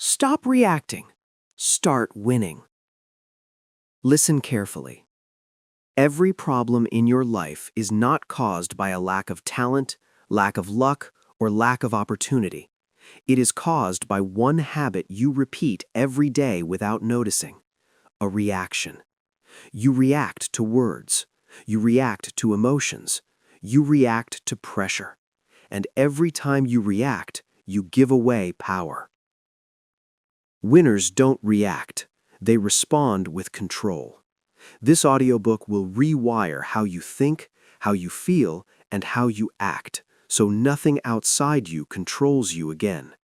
Stop reacting. Start winning. Listen carefully. Every problem in your life is not caused by a lack of talent, lack of luck, or lack of opportunity. It is caused by one habit you repeat every day without noticing: a reaction. You react to words. You react to emotions. You react to pressure. And every time you react, you give away power. Winners don't react. They respond with control. This audiobook will rewire how you think, how you feel, and how you act, so nothing outside you controls you again.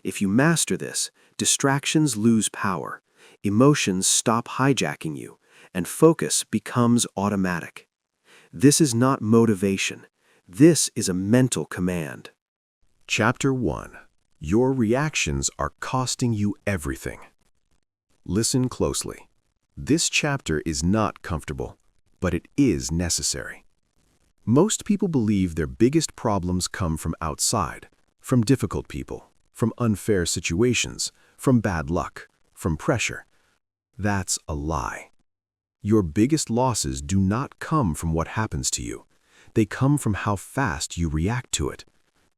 If you master this, distractions lose power, emotions stop hijacking you, and focus becomes automatic. This is not motivation. This is a mental command. Chapter 1. Your reactions are costing you everything. Listen closely. This chapter is not comfortable, but it is necessary. Most people believe their biggest problems come from outside, from difficult people, from unfair situations, from bad luck, from pressure. That's a lie. Your biggest losses do not come from what happens to you. They come from how fast you react to it.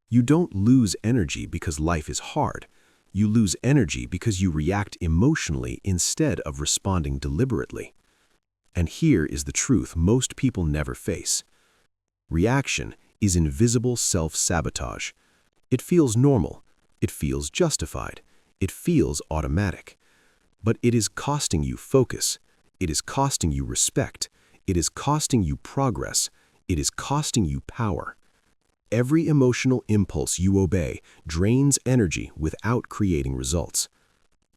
You don't lose energy because life is hard. You lose energy because you react emotionally instead of responding deliberately. And here is the truth most people never face. Reaction is invisible self-sabotage. It feels normal. It feels justified. It feels automatic. But it is costing you focus. It is costing you respect. It is costing you progress. It is costing you power. Every emotional impulse you obey drains energy without creating results.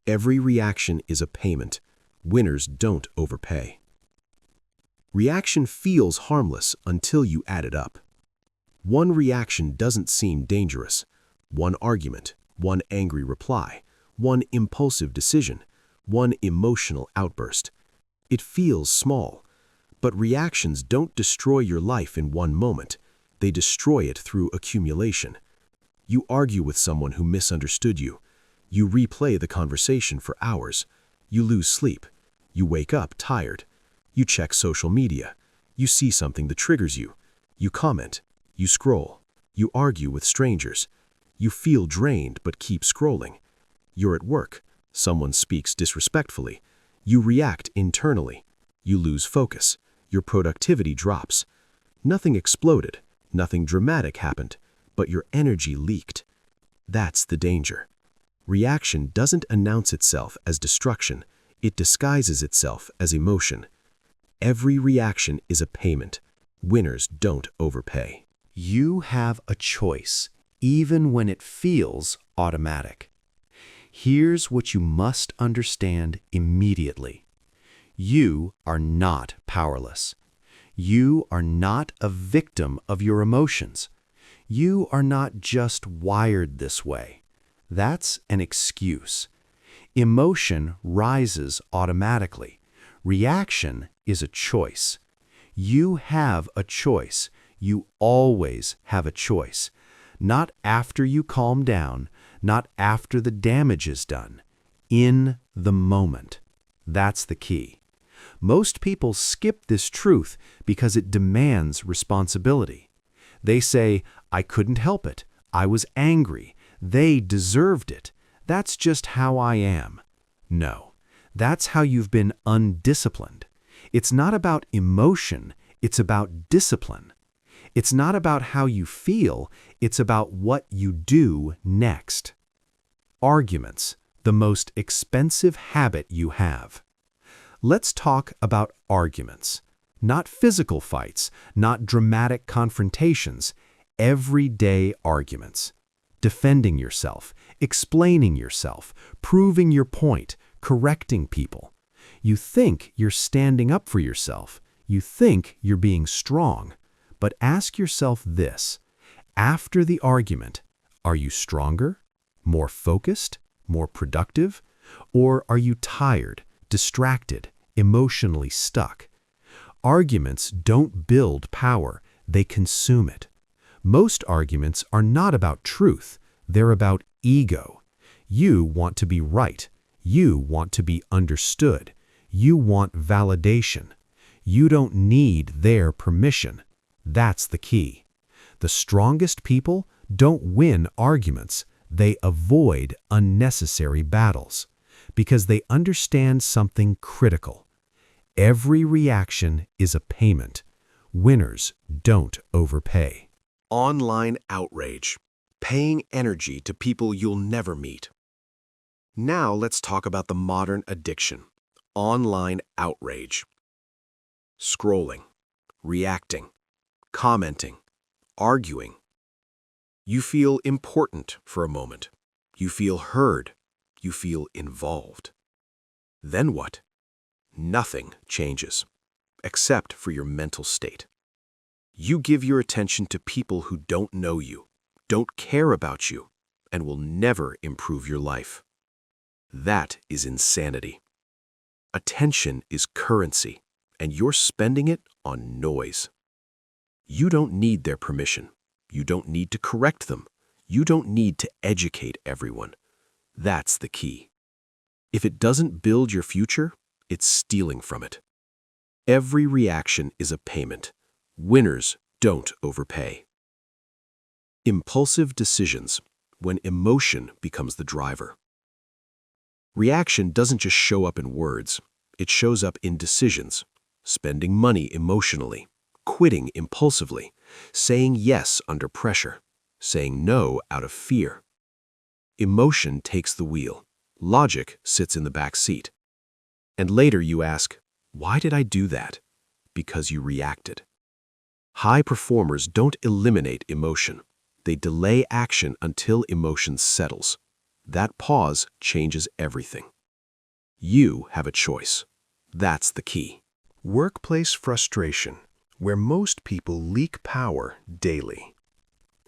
Every reaction is a payment. Winners don't overpay. Reaction feels harmless until you add it up. One reaction doesn't seem dangerous. One argument, one angry reply, one impulsive decision, one emotional outburst. It feels small, but reactions don't destroy your life in one moment. They destroy it through accumulation. You argue with someone who misunderstood you. You replay the conversation for hours. You lose sleep. You wake up tired. You check social media. You see something that triggers you. You comment. You scroll. You argue with strangers. You feel drained but keep scrolling. You're at work. Someone speaks disrespectfully. You react internally. You lose focus. Your productivity drops. Nothing exploded. Nothing dramatic happened, but your energy leaked. That's the danger. Reaction doesn't announce itself as destruction. It disguises itself as emotion. Every reaction is a payment. Winners don't overpay. You have a choice, even when it feels automatic. Here's what you must understand immediately. You are not powerless. You are not a victim of your emotions. You are not just wired this way. That's an excuse. Emotion rises automatically. Reaction is a choice. You have a choice. You always have a choice. Not after you calm down, not after the damage is done. In the moment. That's the key. Most people skip this truth because it demands responsibility. They say, I couldn't help it. I was angry. They deserved it. That's just how I am. No, that's how you've been undisciplined. It's not about emotion. It's about discipline. It's not about how you feel. It's about what you do next. Arguments, the most expensive habit you have. Let's talk about arguments. Not physical fights, not dramatic confrontations, everyday arguments. Defending yourself, explaining yourself, proving your point, correcting people. You think you're standing up for yourself. You think you're being strong. But ask yourself this: after the argument, are you stronger, more focused, more productive? Or are you tired, distracted, emotionally stuck? Arguments don't build power, they consume it. Most arguments are not about truth, they're about ego. You want to be right. You want to be understood. You want validation. You don't need their permission. That's the key. The strongest people don't win arguments. They avoid unnecessary battles because they understand something critical. Every reaction is a payment. Winners don't overpay. Online outrage. Paying energy to people you'll never meet. Now let's talk about the modern addiction. Online outrage. Scrolling, reacting, commenting, arguing. You feel important for a moment. You feel heard. You feel involved. Then what? Nothing changes, except for your mental state. You give your attention to people who don't know you, don't care about you, and will never improve your life. That is insanity. Attention is currency, and you're spending it on noise. You don't need their permission. You don't need to correct them. You don't need to educate everyone. That's the key. If it doesn't build your future, it's stealing from it. Every reaction is a payment. Winners don't overpay. Impulsive decisions, when emotion becomes the driver. Reaction doesn't just show up in words. It shows up in decisions. Spending money emotionally, quitting impulsively, saying yes under pressure, saying no out of fear. Emotion takes the wheel. Logic sits in the back seat. And later you ask, why did I do that? Because you reacted. High performers don't eliminate emotion. They delay action until emotion settles. That pause changes everything. You have a choice. That's the key. Workplace frustration, where most people leak power daily.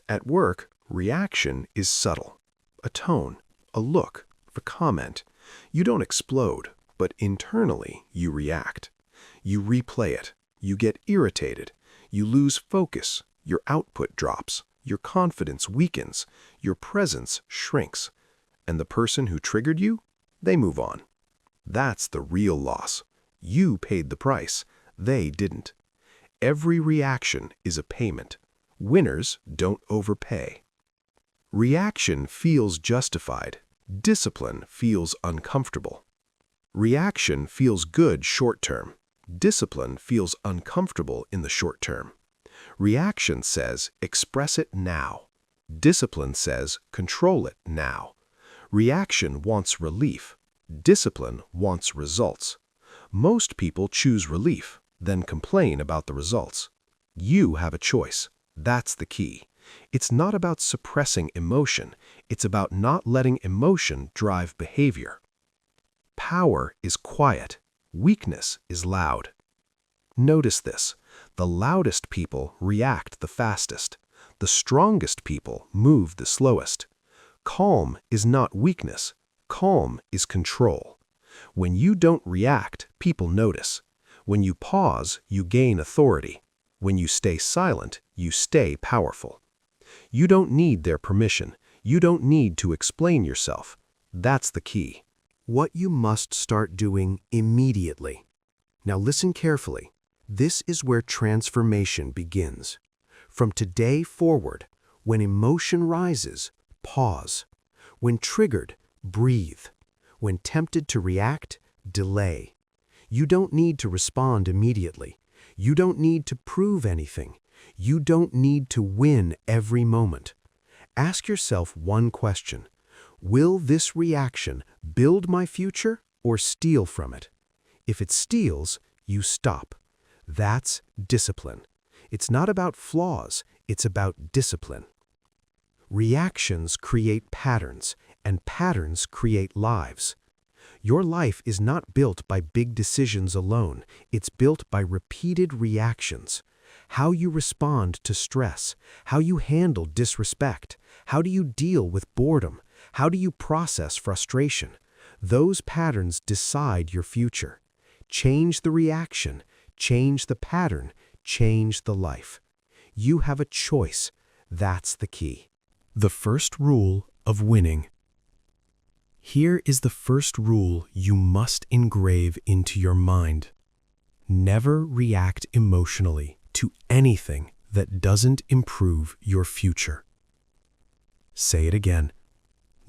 At work, reaction is subtle. A tone, a look, a comment. You don't explode, but internally you react. You replay it. You get irritated. You lose focus. Your output drops. Your confidence weakens. Your presence shrinks. And the person who triggered you, they move on. That's the real loss. You paid the price. They didn't. Every reaction is a payment. Winners don't overpay. Reaction feels justified. Discipline feels uncomfortable. Reaction feels good short-term. Discipline feels uncomfortable in the short term. Reaction says, express it now. Discipline says, control it now. Reaction wants relief. Discipline wants results. Most people choose relief, then complain about the results. You have a choice. That's the key. It's not about suppressing emotion. It's about not letting emotion drive behavior. Power is quiet. Weakness is loud. Notice this. The loudest people react the fastest. The strongest people move the slowest. Calm is not weakness. Calm is control. When you don't react, people notice. When you pause, you gain authority. When you stay silent, you stay powerful. You don't need their permission. You don't need to explain yourself. That's the key. What you must start doing immediately. Now listen carefully. This is where transformation begins. From today forward, when emotion rises, pause. When triggered, breathe. When tempted to react, delay. You don't need to respond immediately. You don't need to prove anything. You don't need to win every moment. Ask yourself one question. Will this reaction build my future or steal from it? If it steals, you stop. That's discipline. It's not about flaws, it's about discipline. Reactions create patterns, and patterns create lives. Your life is not built by big decisions alone. It's built by repeated reactions. How you respond to stress, how you handle disrespect, how do you deal with boredom, how do you process frustration? Those patterns decide your future. Change the reaction, change the pattern, change the life. You have a choice. That's the key. The first rule of winning. Here is the first rule you must engrave into your mind. Never react emotionally to anything that doesn't improve your future. Say it again.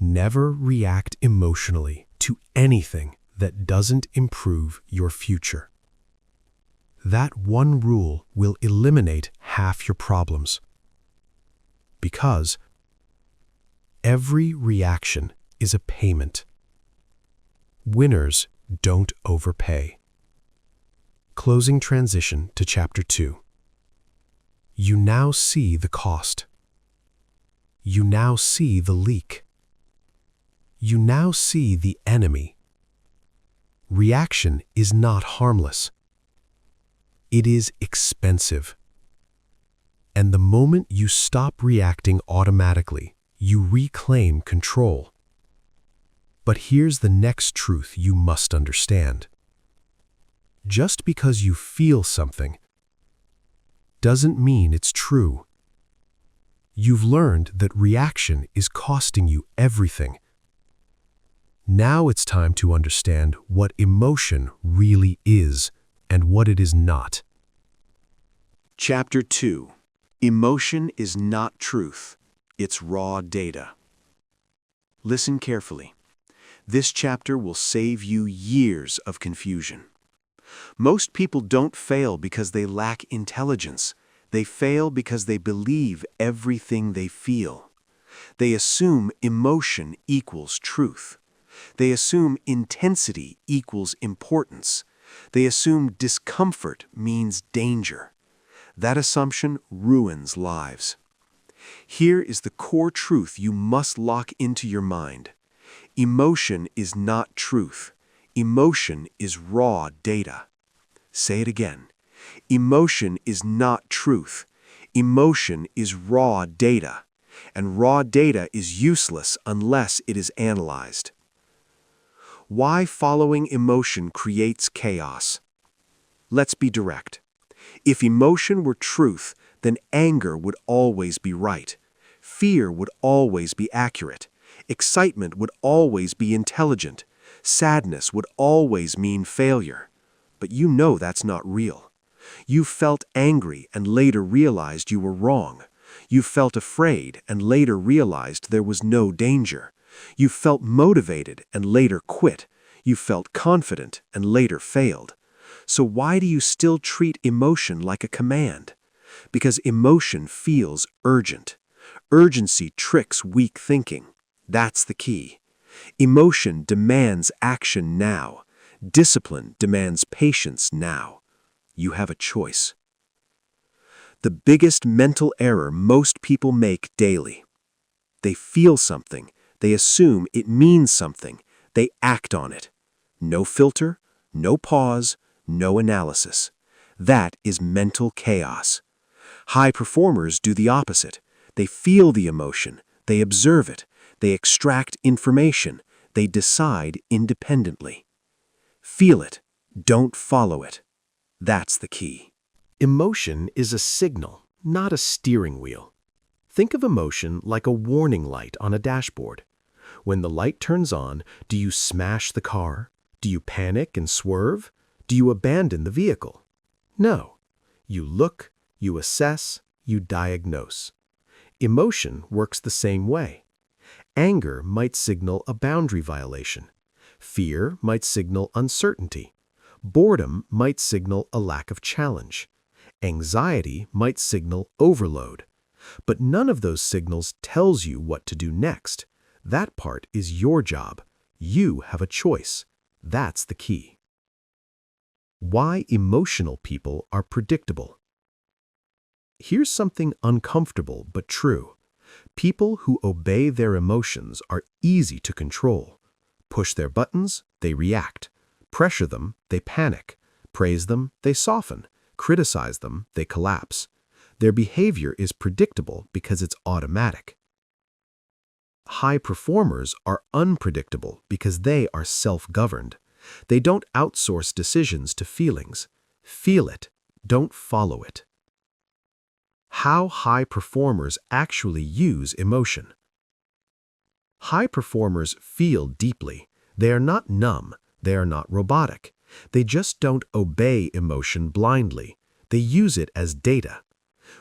Never react emotionally to anything that doesn't improve your future. That one rule will eliminate half your problems. Because every reaction is a payment. Winners don't overpay. Closing transition to Chapter 2. You now see the cost. You now see the leak. You now see the enemy. Reaction is not harmless. It is expensive. And the moment you stop reacting automatically, you reclaim control. But here's the next truth you must understand. Just because you feel something doesn't mean it's true. You've learned that reaction is costing you everything. Now it's time to understand what emotion really is and what it is not. Chapter 2. Emotion is not truth. It's raw data. Listen carefully. This chapter will save you years of confusion. Most people don't fail because they lack intelligence. They fail because they believe everything they feel. They assume emotion equals truth. They assume intensity equals importance. They assume discomfort means danger. That assumption ruins lives. Here is the core truth you must lock into your mind. Emotion is not truth. Emotion is raw data. Say it again. Emotion is not truth. Emotion is raw data. And raw data is useless unless it is analyzed. Why following emotion creates chaos? Let's be direct. If emotion were truth, then anger would always be right. Fear would always be accurate. Excitement would always be intelligent. Sadness would always mean failure. But you know that's not real. You felt angry and later realized you were wrong. You felt afraid and later realized there was no danger. You felt motivated and later quit. You felt confident and later failed. So why do you still treat emotion like a command? Because emotion feels urgent. Urgency tricks weak thinking. That's the key. Emotion demands action now. Discipline demands patience now. You have a choice. The biggest mental error most people make daily. They feel something. They assume it means something. They act on it. No filter, no pause, no analysis. That is mental chaos. High performers do the opposite. They feel the emotion. They observe it. They extract information. They decide independently. Feel it. Don't follow it. That's the key. Emotion is a signal, not a steering wheel. Think of emotion like a warning light on a dashboard. When the light turns on, do you smash the car? Do you panic and swerve? Do you abandon the vehicle? No. You look, you assess, you diagnose. Emotion works the same way. Anger might signal a boundary violation. Fear might signal uncertainty. Boredom might signal a lack of challenge. Anxiety might signal overload. But none of those signals tells you what to do next. That part is your job. You have a choice. That's the key. Why emotional people are predictable. Here's something uncomfortable but true. People who obey their emotions are easy to control. Push their buttons, they react. Pressure them, they panic. Praise them, they soften. Criticize them, they collapse. Their behavior is predictable because it's automatic. High performers are unpredictable because they are self-governed. They don't outsource decisions to feelings. Feel it, don't follow it. How high performers actually use emotion. High performers feel deeply. They are not numb. They are not robotic. They just don't obey emotion blindly. They use it as data.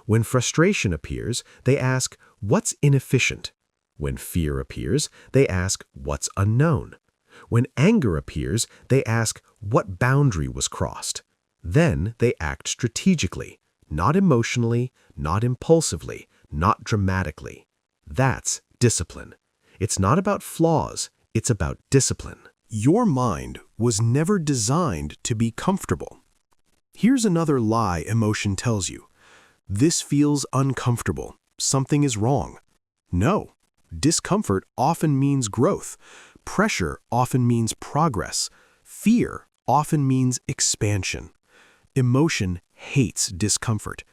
When frustration appears, they ask, what's inefficient? When fear appears, they ask, what's unknown? When anger appears, they ask, what boundary was crossed? Then they act strategically, not emotionally, not impulsively, not dramatically. That's discipline. It's not about flaws, it's about discipline. Your mind was never designed to be comfortable. Here's another lie emotion tells you. This feels uncomfortable. Something is wrong. No. Discomfort often means growth. Pressure often means progress. Fear often means expansion. Emotion hates discomfort.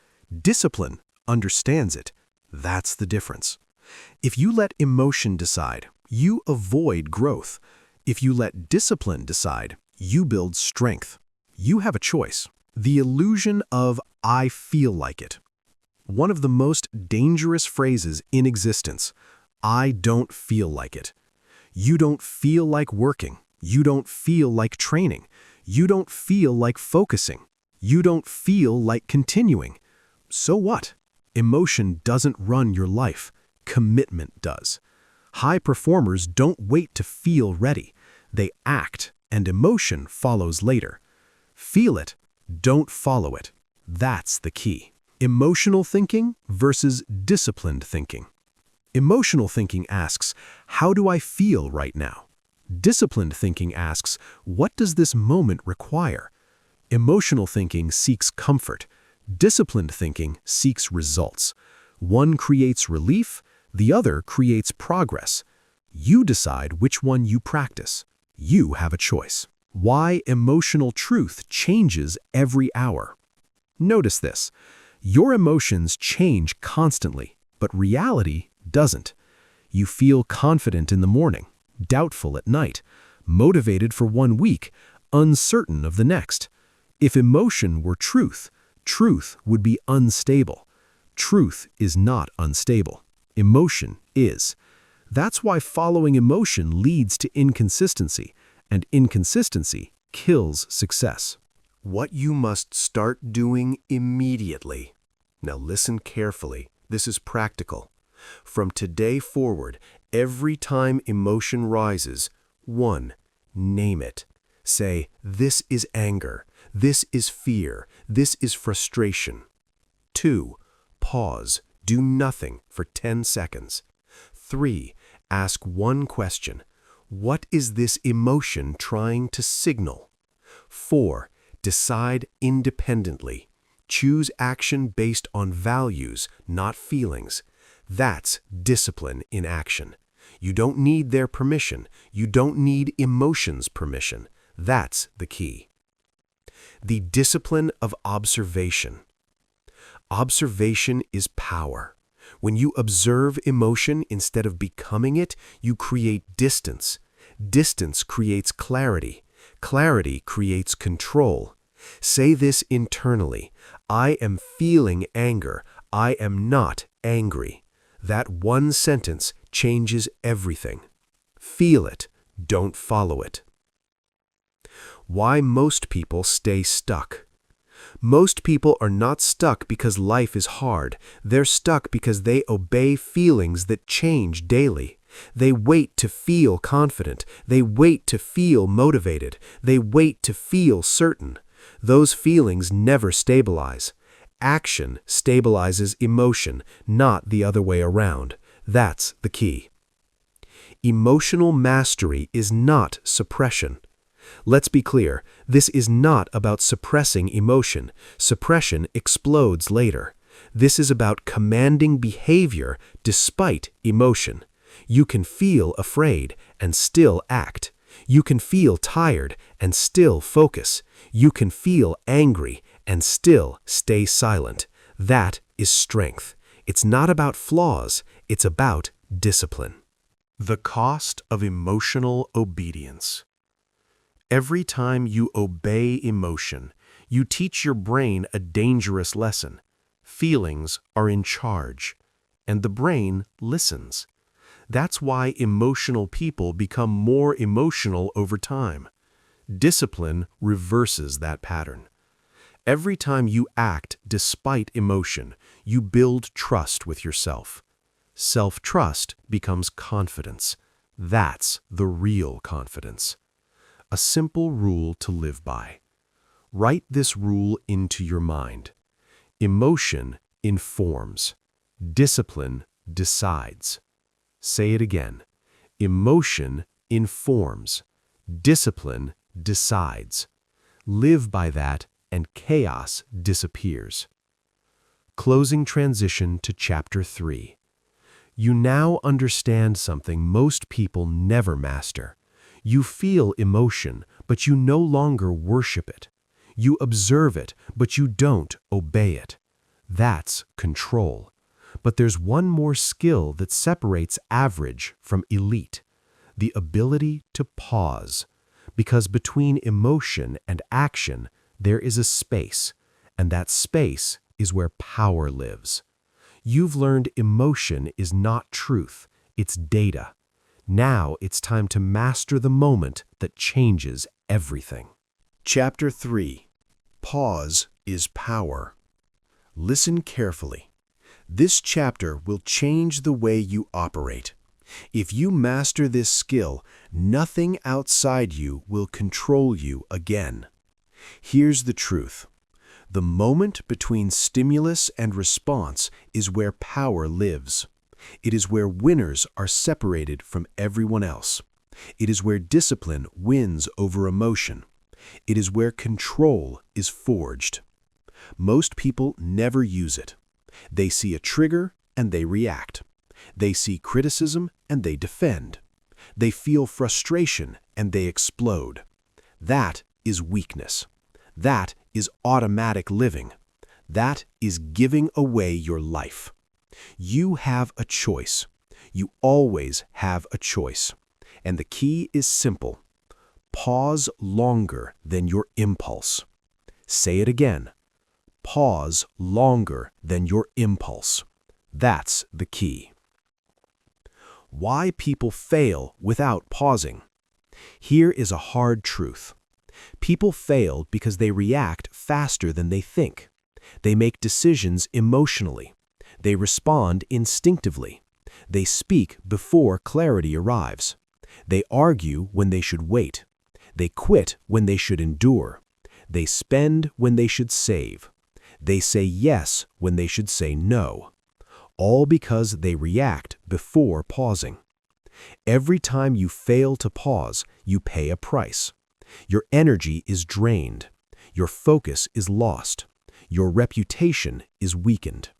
Discipline understands it. That's the difference. If you let emotion decide, you avoid growth. If you let discipline decide, you build strength. You have a choice. The illusion of "I feel like it." One of the most dangerous phrases in existence. I don't feel like it. You don't feel like working. You don't feel like training. You don't feel like focusing. You don't feel like continuing. So what? Emotion doesn't run your life. Commitment does. High performers don't wait to feel ready. They act, and emotion follows later. Feel it, don't follow it. That's the key. Emotional thinking versus disciplined thinking. Emotional thinking asks, how do I feel right now? Disciplined thinking asks, what does this moment require? Emotional thinking seeks comfort. Disciplined thinking seeks results. One creates relief, the other creates progress. You decide which one you practice. You have a choice. Why emotional truth changes every hour. Notice this. Your emotions change constantly, but reality doesn't. You feel confident in the morning, doubtful at night, motivated for 1 week, uncertain of the next. If emotion were truth, truth would be unstable. Truth is not unstable. Emotion is. That's why following emotion leads to inconsistency, and inconsistency kills success. What you must start doing immediately. Now listen carefully. This is practical. From today forward, every time emotion rises, 1. Name it. Say, this is anger. This is fear. This is frustration. 2. Pause. Do nothing for 10 seconds. 3. Ask one question. What is this emotion trying to signal? 4. Decide independently. Choose action based on values, not feelings. That's discipline in action. You don't need their permission. You don't need emotions' permission. That's the key. The discipline of observation. Observation is power. When you observe emotion instead of becoming it, you create distance. Distance creates clarity. Clarity creates control. Say this internally. I am feeling anger. I am not angry. That one sentence changes everything. Feel it. Don't follow it. Why most people stay stuck. Most people are not stuck because life is hard. They're stuck because they obey feelings that change daily. They wait to feel confident. They wait to feel motivated. They wait to feel certain. Those feelings never stabilize. Action stabilizes emotion, not the other way around. That's the key. Emotional mastery is not suppression. Let's be clear, this is not about suppressing emotion. Suppression explodes later. This is about commanding behavior despite emotion. You can feel afraid and still act. You can feel tired and still focus. You can feel angry and still stay silent. That is strength. It's not about flaws, it's about discipline. The cost of emotional obedience. Every time you obey emotion, you teach your brain a dangerous lesson. Feelings are in charge, and the brain listens. That's why emotional people become more emotional over time. Discipline reverses that pattern. Every time you act despite emotion, you build trust with yourself. Self-trust becomes confidence. That's the real confidence. A simple rule to live by. Write this rule into your mind. Emotion informs. Discipline decides. Say it again. Emotion informs. Discipline decides. Live by that and chaos disappears. Closing transition to Chapter 3. You now understand something most people never master. You feel emotion, but you no longer worship it. You observe it, but you don't obey it. That's control. But there's one more skill that separates average from elite: the ability to pause. Because between emotion and action, there is a space, and that space is where power lives. You've learned emotion is not truth, it's data. Now it's time to master the moment that changes everything. Chapter 3. Pause is power. Listen carefully. This chapter will change the way you operate. If you master this skill, nothing outside you will control you again. Here's the truth. The moment between stimulus and response is where power lives. It is where winners are separated from everyone else. It is where discipline wins over emotion. It is where control is forged. Most people never use it. They see a trigger and they react. They see criticism and they defend. They feel frustration and they explode. That is weakness. That is automatic living. That is giving away your life. You have a choice. You always have a choice. And the key is simple. Pause longer than your impulse. Say it again. Pause longer than your impulse. That's the key. Why people fail without pausing. Here is a hard truth. People fail because they react faster than they think. They make decisions emotionally. They respond instinctively. They speak before clarity arrives. They argue when they should wait. They quit when they should endure. They spend when they should save. They say yes when they should say no. All because they react before pausing. Every time you fail to pause, you pay a price. Your energy is drained. Your focus is lost. Your reputation is weakened.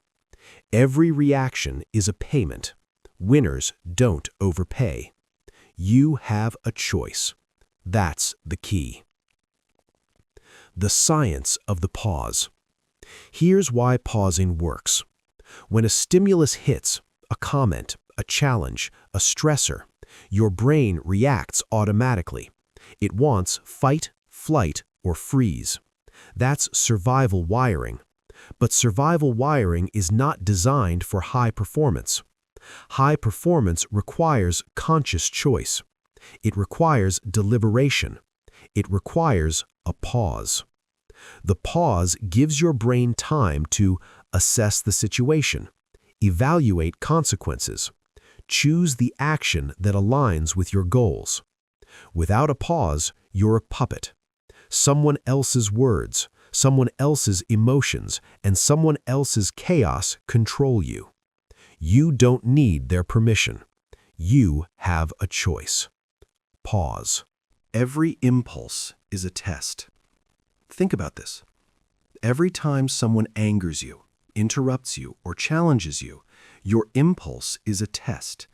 Every reaction is a payment. Winners don't overpay. You have a choice. That's the key. The science of the pause. Here's why pausing works. When a stimulus hits, a comment, a challenge, a stressor, your brain reacts automatically. It wants fight, flight, or freeze. That's survival wiring. But survival wiring is not designed for high performance. High performance requires conscious choice. It requires deliberation. It requires a pause. The pause gives your brain time to assess the situation, evaluate consequences, choose the action that aligns with your goals. Without a pause, you're a puppet. Someone else's words, someone else's emotions, and someone else's chaos control you. You don't need their permission. You have a choice. Pause. Every impulse is a test. Think about this. Every time someone angers you, interrupts you, or challenges you, your impulse is a test.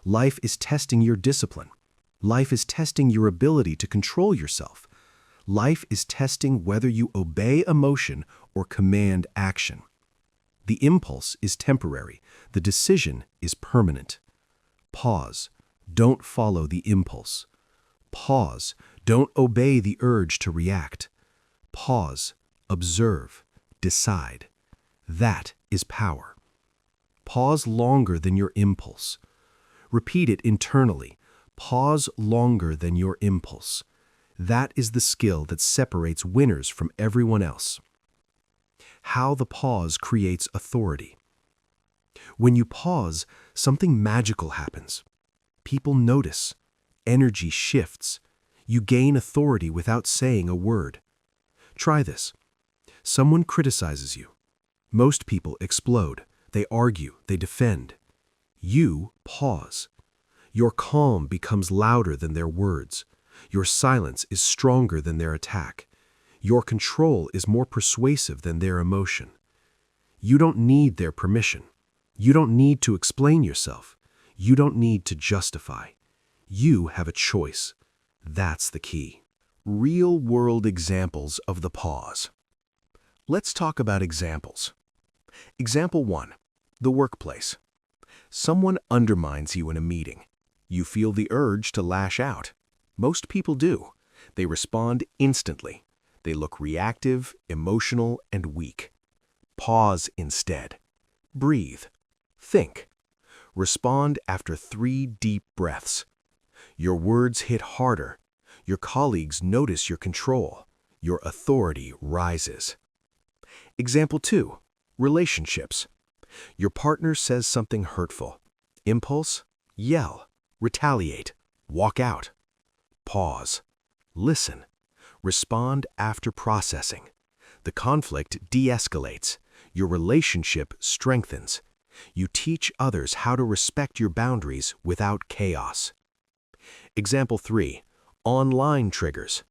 Life is testing your discipline. Life is testing your ability to control yourself. Life is testing whether you obey emotion or command action. The impulse is temporary. The decision is permanent. Pause. Don't follow the impulse. Pause. Don't obey the urge to react. Pause. Observe. Decide. That is power. Pause longer than your impulse. Repeat it internally. Pause longer than your impulse. That is the skill that separates winners from everyone else. How the pause creates authority. When you pause, something magical happens. People notice. Energy shifts. You gain authority without saying a word. Try this. Someone criticizes you. Most people explode. They argue. They defend. You pause. Your calm becomes louder than their words. Your silence is stronger than their attack. Your control is more persuasive than their emotion. You don't need their permission. You don't need to explain yourself. You don't need to justify. You have a choice. That's the key. Real-world examples of the pause. Let's talk about examples. Example 1. The workplace. Someone undermines you in a meeting. You feel the urge to lash out. Most people do. They respond instantly. They look reactive, emotional, and weak. Pause instead. Breathe. Think. Respond after 3 deep breaths. Your words hit harder. Your colleagues notice your control. Your authority rises. Example 2. Relationships. Your partner says something hurtful. Impulse? Yell. Retaliate. Walk out. Pause. Listen. Respond after processing. The conflict de-escalates. Your relationship strengthens. You teach others how to respect your boundaries without chaos. Example 3. Online triggers.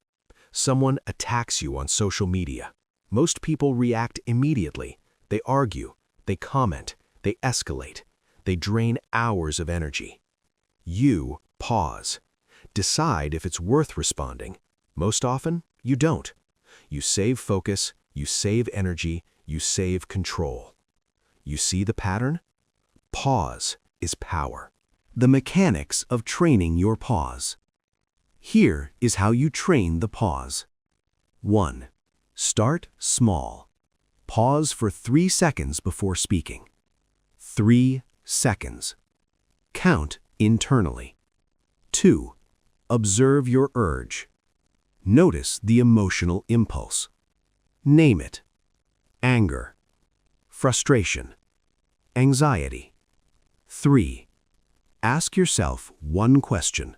Someone attacks you on social media. Most people react immediately. They argue. They comment. They escalate. They drain hours of energy. You pause. Decide if it's worth responding. Most often, you don't. You save focus. You save energy. You save control. You see the pattern? Pause is power. The mechanics of training your pause. Here is how you train the pause. 1. Start small. Pause for 3 seconds before speaking. 3 seconds. Count internally. 2. Observe your urge. Notice the emotional impulse. Name it. Anger. Frustration. Anxiety. 3. Ask yourself one question.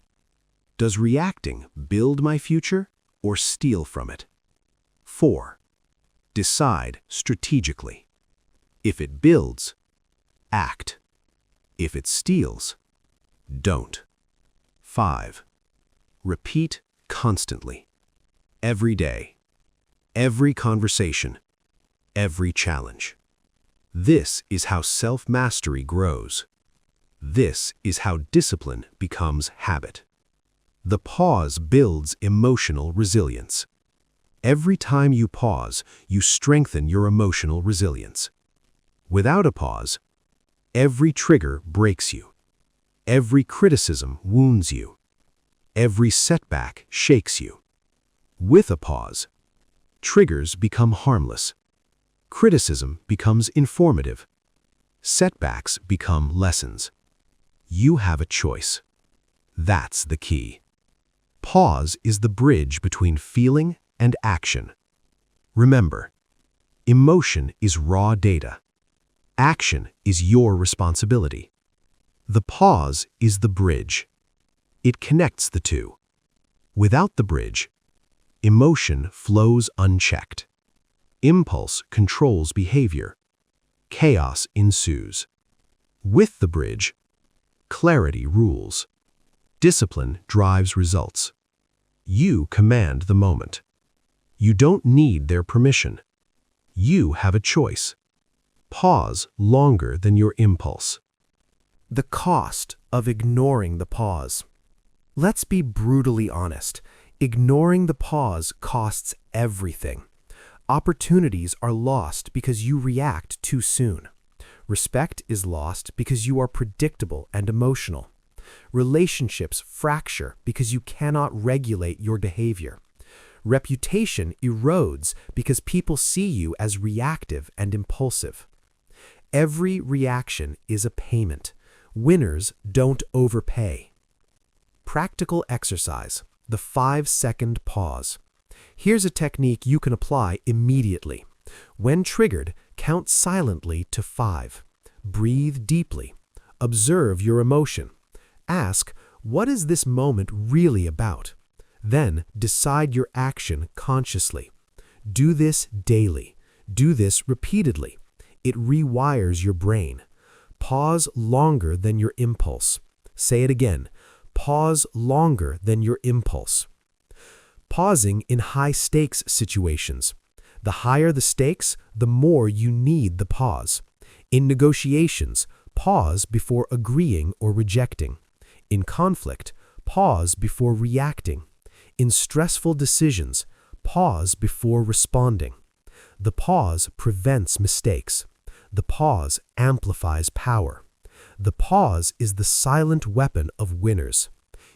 Does reacting build my future or steal from it? 4. Decide strategically. If it builds, act. If it steals, don't. 5. Repeat constantly. Every day. Every conversation. Every challenge. This is how self-mastery grows. This is how discipline becomes habit. The pause builds emotional resilience. Every time you pause, you strengthen your emotional resilience. Without a pause, every trigger breaks you. Every criticism wounds you. Every setback shakes you. With a pause, triggers become harmless. Criticism becomes informative. Setbacks become lessons. You have a choice. That's the key. Pause is the bridge between feeling and action. Remember, emotion is raw data. Action is your responsibility. The pause is the bridge. It connects the two. Without the bridge, emotion flows unchecked. Impulse controls behavior. Chaos ensues. With the bridge, clarity rules. Discipline drives results. You command the moment. You don't need their permission. You have a choice. Pause longer than your impulse. The cost of ignoring the pause. Let's be brutally honest. Ignoring the pause costs everything. Opportunities are lost because you react too soon. Respect is lost because you are predictable and emotional. Relationships fracture because you cannot regulate your behavior. Reputation erodes because people see you as reactive and impulsive. Every reaction is a payment. Winners don't overpay. Practical exercise, the 5-second pause. Here's a technique you can apply immediately. When triggered, count silently to 5. Breathe deeply. Observe your emotion. Ask, what is this moment really about? Then decide your action consciously. Do this daily. Do this repeatedly. It rewires your brain. Pause longer than your impulse. Say it again. Pause longer than your impulse. Pausing in high-stakes situations. The higher the stakes, the more you need the pause. In negotiations, pause before agreeing or rejecting. In conflict, pause before reacting. In stressful decisions, pause before responding. The pause prevents mistakes. The pause amplifies power. The pause is the silent weapon of winners.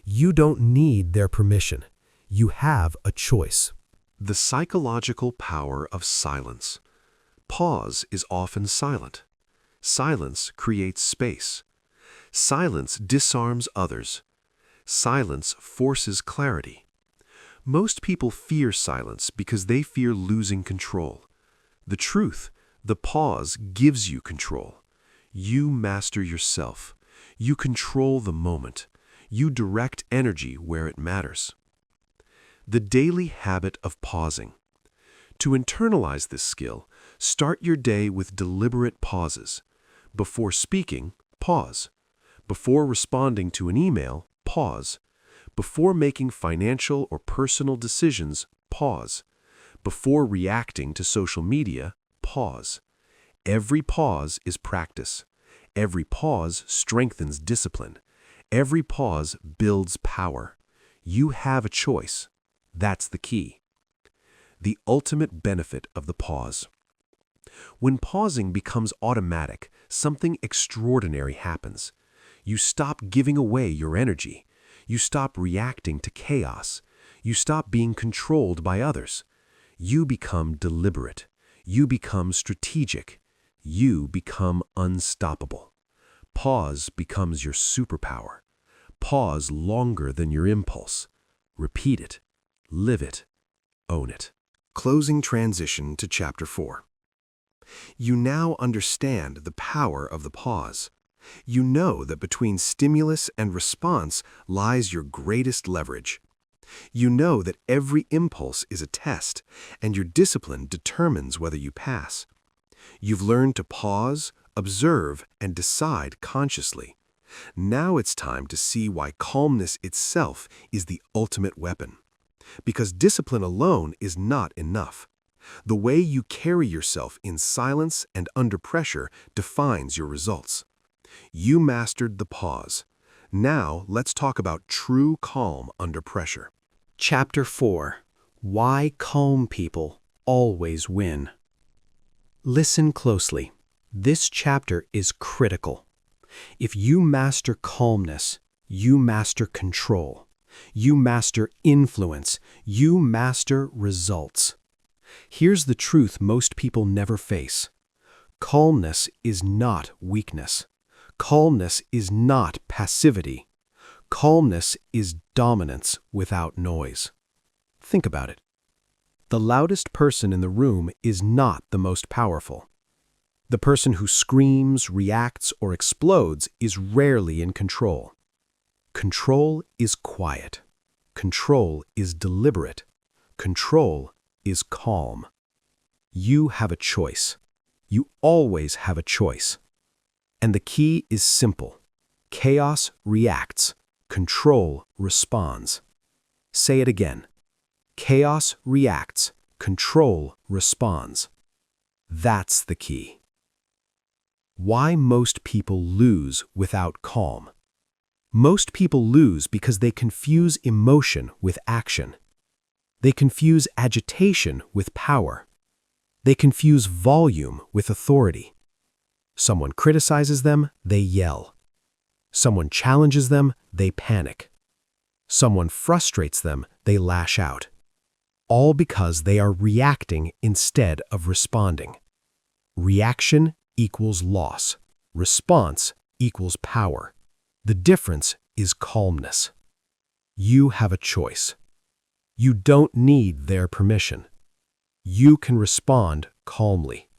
You don't need their permission. You have a choice. The psychological power of silence. Pause is often silent. Silence creates space. Silence disarms others. Silence forces clarity. Most people fear silence because they fear losing control. The truth, the pause gives you control. You master yourself. You control the moment. You direct energy where it matters. The daily habit of pausing. To internalize this skill, start your day with deliberate pauses. Before speaking, pause. Before responding to an email, pause. Before making financial or personal decisions, pause. Before reacting to social media, pause. Every pause is practice. Every pause strengthens discipline. Every pause builds power. You have a choice. That's the key. The ultimate benefit of the pause. When pausing becomes automatic, something extraordinary happens. You stop giving away your energy. You stop reacting to chaos. You stop being controlled by others. You become deliberate. You become strategic. You become unstoppable. Pause becomes your superpower. Pause longer than your impulse. Repeat it. Live it. Own it. Closing transition to Chapter 4. You now understand the power of the pause. You know that between stimulus and response lies your greatest leverage. You know that every impulse is a test, and your discipline determines whether you pass. You've learned to pause, observe, and decide consciously. Now it's time to see why calmness itself is the ultimate weapon. Because discipline alone is not enough. The way you carry yourself in silence and under pressure defines your results. You mastered the pause. Now let's talk about true calm under pressure. Chapter 4. Why Calm People Always Win. Listen closely. This chapter is critical. If you master calmness, you master control. You master influence. You master results. Here's the truth most people never face. Calmness is not weakness. Calmness is not passivity. Calmness is dominance without noise. Think about it. The loudest person in the room is not the most powerful. The person who screams, reacts, or explodes is rarely in control. Control is quiet. Control is deliberate. Control is calm. You have a choice. You always have a choice. And the key is simple. Chaos reacts. Control responds. Say it again. Chaos reacts. Control responds. That's the key. Why most people lose without calm. Most people lose because they confuse emotion with action. They confuse agitation with power. They confuse volume with authority. Someone criticizes them, they yell. Someone challenges them, they panic. Someone frustrates them, they lash out. All because they are reacting instead of responding. Reaction equals loss. Response equals power. The difference is calmness. You have a choice. You don't need their permission. You can respond calmly.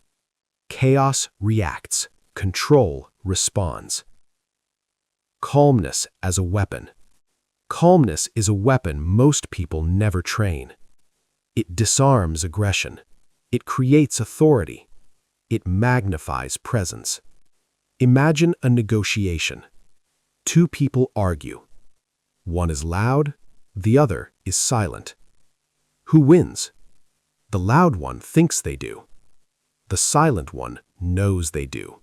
Chaos reacts. Control responds. Calmness as a weapon. Calmness is a weapon most people never train. It disarms aggression. It creates authority. It magnifies presence. Imagine a negotiation. Two people argue. One is loud, the other is silent. Who wins? The loud one thinks they do. The silent one knows they do.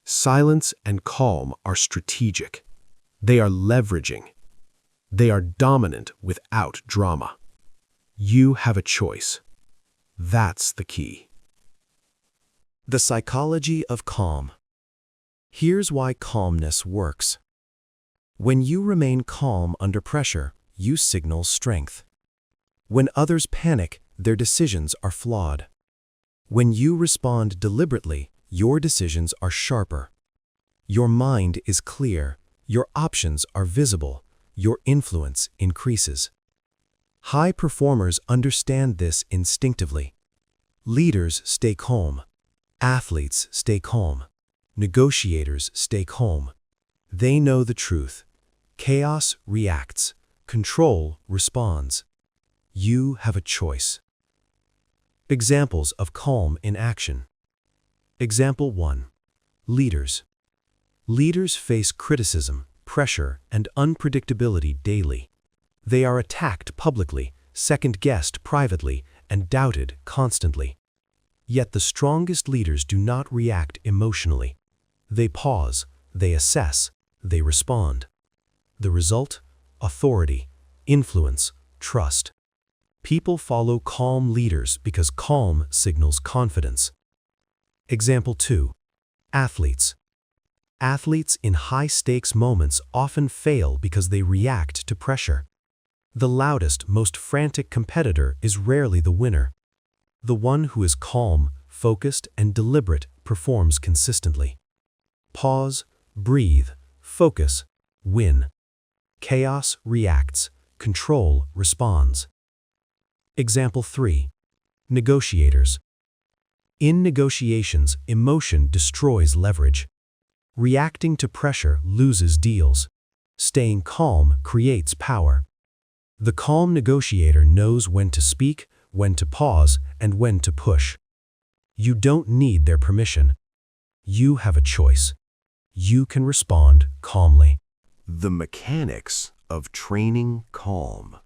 Silence and calm are strategic. They are leveraging. They are dominant without drama. You have a choice. That's the key. The psychology of calm. Here's why calmness works. When you remain calm under pressure, you signal strength. When others panic, their decisions are flawed. When you respond deliberately, your decisions are sharper. Your mind is clear, your options are visible, your influence increases. High performers understand this instinctively. Leaders stay calm. Athletes stay calm. Negotiators stay calm. They know the truth. Chaos reacts. Control responds. You have a choice. Examples of calm in action. Example 1. Leaders. Leaders face criticism, pressure, and unpredictability daily. They are attacked publicly, second-guessed privately, and doubted constantly. Yet the strongest leaders do not react emotionally. They pause, they assess, they respond. The result? Authority, influence, trust. People follow calm leaders because calm signals confidence. Example 2. Athletes. Athletes in high-stakes moments often fail because they react to pressure. The loudest, most frantic competitor is rarely the winner. The one who is calm, focused, and deliberate performs consistently. Pause, breathe, focus, win. Chaos reacts, control responds. Example 3. Negotiators. In negotiations, emotion destroys leverage. Reacting to pressure loses deals. Staying calm creates power. The calm negotiator knows when to speak, when to pause, and when to push. You don't need their permission. You have a choice. You can respond calmly. The mechanics of training calm.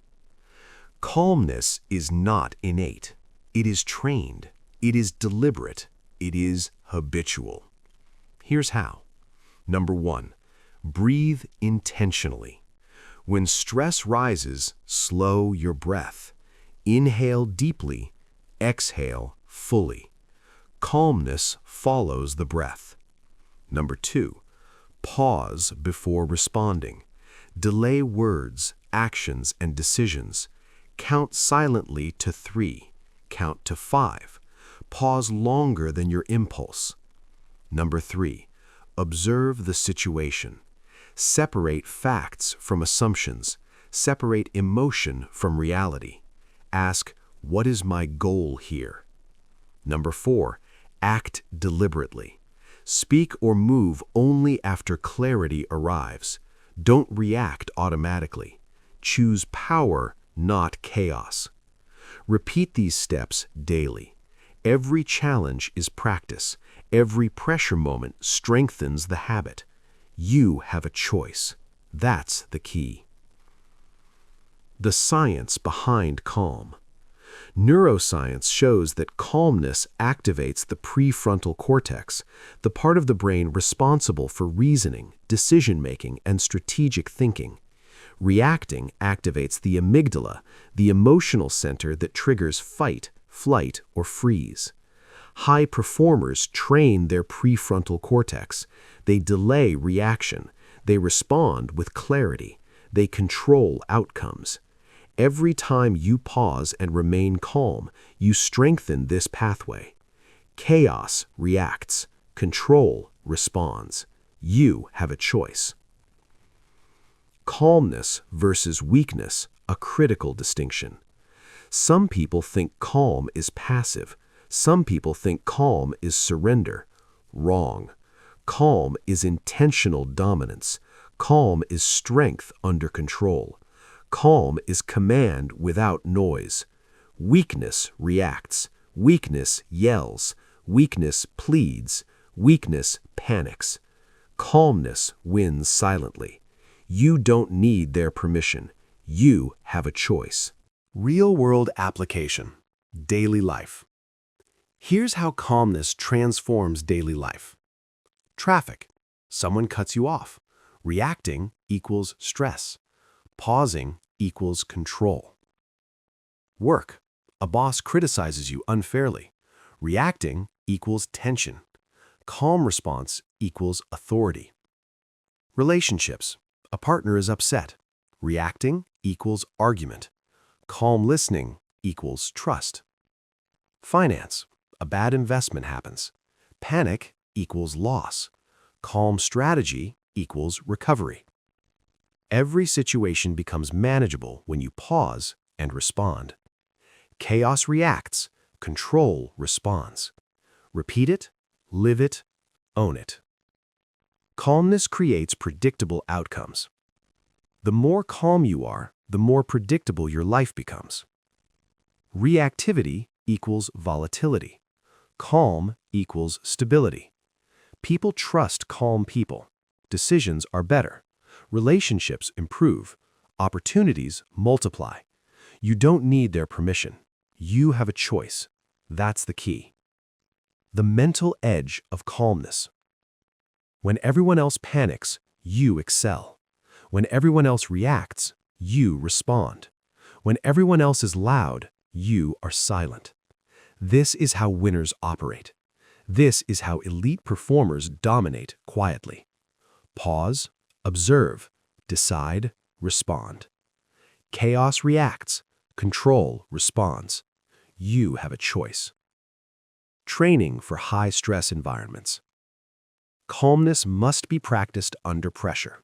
Calmness is not innate. It is trained. It is deliberate. It is habitual. Here's how. Number 1, breathe intentionally. When stress rises, slow your breath. Inhale deeply, exhale fully. Calmness follows the breath. Number 2, pause before responding. Delay words, actions, and decisions. Count silently to 3. Count to 5. Pause longer than your impulse. Number 3, observe the situation. Separate facts from assumptions. Separate emotion from reality. Ask, what is my goal here? Number 4, act deliberately. Speak or move only after clarity arrives. Don't react automatically. Choose power, not chaos. Repeat these steps daily. Every challenge is practice. Every pressure moment strengthens the habit. You have a choice. That's the key. The science behind calm. Neuroscience shows that calmness activates the prefrontal cortex, the part of the brain responsible for reasoning, decision-making, and strategic thinking. Reacting activates the amygdala, the emotional center that triggers fight, flight, or freeze. High performers train their prefrontal cortex. They delay reaction. They respond with clarity. They control outcomes. Every time you pause and remain calm, you strengthen this pathway. Chaos reacts. Control responds. You have a choice. Calmness versus weakness, a critical distinction. Some people think calm is passive. Some people think calm is surrender. Wrong. Calm is intentional dominance. Calm is strength under control. Calm is command without noise. Weakness reacts. Weakness yells. Weakness pleads. Weakness panics. Calmness wins silently. You don't need their permission. You have a choice. Real-world application. Daily life. Here's how calmness transforms daily life. Traffic. Someone cuts you off. Reacting equals stress. Pausing equals control. Work. A boss criticizes you unfairly. Reacting equals tension. Calm response equals authority. Relationships. A partner is upset. Reacting equals argument. Calm listening equals trust. Finance. A bad investment happens. Panic equals loss. Calm strategy equals recovery. Every situation becomes manageable when you pause and respond. Chaos reacts. Control responds. Repeat it, live it, own it. Calmness creates predictable outcomes. The more calm you are, the more predictable your life becomes. Reactivity equals volatility. Calm equals stability. People trust calm people. Decisions are better. Relationships improve. Opportunities multiply. You don't need their permission. You have a choice. That's the key. The mental edge of calmness. When everyone else panics, you excel. When everyone else reacts, you respond. When everyone else is loud, you are silent. This is how winners operate. This is how elite performers dominate quietly. Pause, observe, decide, respond. Chaos reacts. Control responds. You have a choice. Training for high-stress environments. Calmness must be practiced under pressure.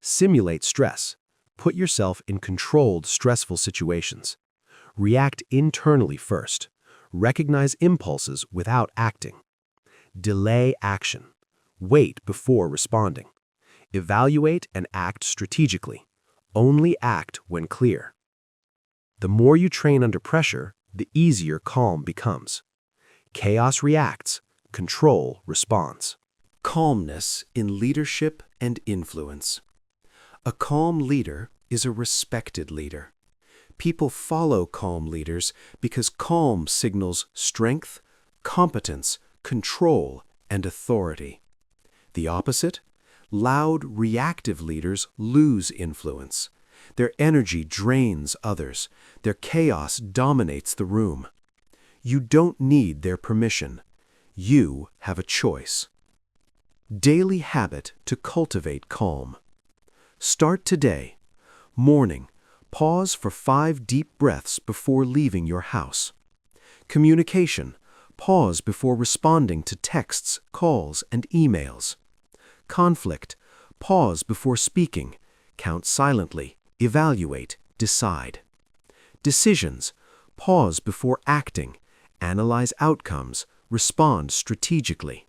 Simulate stress. Put yourself in controlled, stressful situations. React internally first. Recognize impulses without acting. Delay action. Wait before responding. Evaluate and act strategically. Only act when clear. The more you train under pressure, the easier calm becomes. Chaos reacts. Control responds. Calmness in leadership and influence. A calm leader is a respected leader. People follow calm leaders because calm signals strength, competence, control, and authority. The opposite? Loud, reactive leaders lose influence. Their energy drains others. Their chaos dominates the room. You don't need their permission. You have a choice. Daily habit to cultivate calm. Start today. Morning. Pause for 5 deep breaths before leaving your house. Communication. Pause before responding to texts, calls, and emails. Conflict. Pause before speaking. Count silently. Evaluate. Decide. Decisions. Pause before acting. Analyze outcomes. Respond strategically.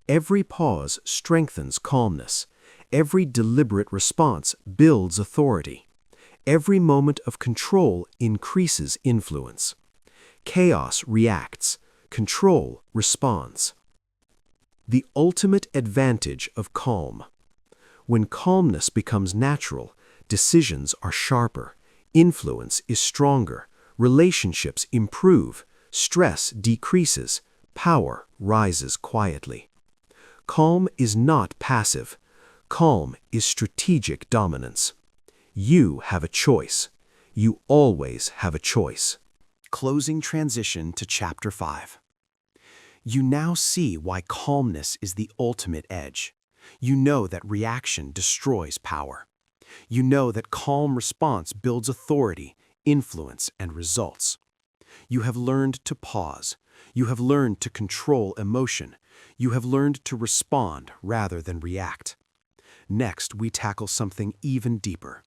Every pause strengthens calmness. Every deliberate response builds authority. Every moment of control increases influence. Chaos reacts. Control responds. The ultimate advantage of calm. When calmness becomes natural, decisions are sharper, influence is stronger, relationships improve, stress decreases, power rises quietly. Calm is not passive. Calm is strategic dominance. You have a choice. You always have a choice. Closing transition to Chapter 5. You now see why calmness is the ultimate edge. You know that reaction destroys power. You know that calm response builds authority, influence, and results. You have learned to pause. You have learned to control emotion. You have learned to respond rather than react. Next, we tackle something even deeper.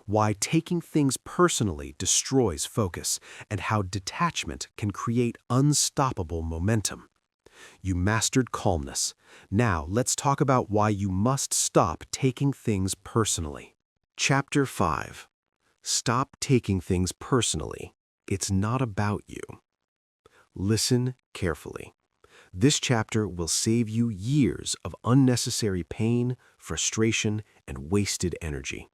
Why taking things personally destroys focus, and how detachment can create unstoppable momentum. You mastered calmness. Now, let's talk about why you must stop taking things personally. Chapter 5. Stop taking things personally. It's not about you. Listen carefully. This chapter will save you years of unnecessary pain, frustration, and wasted energy.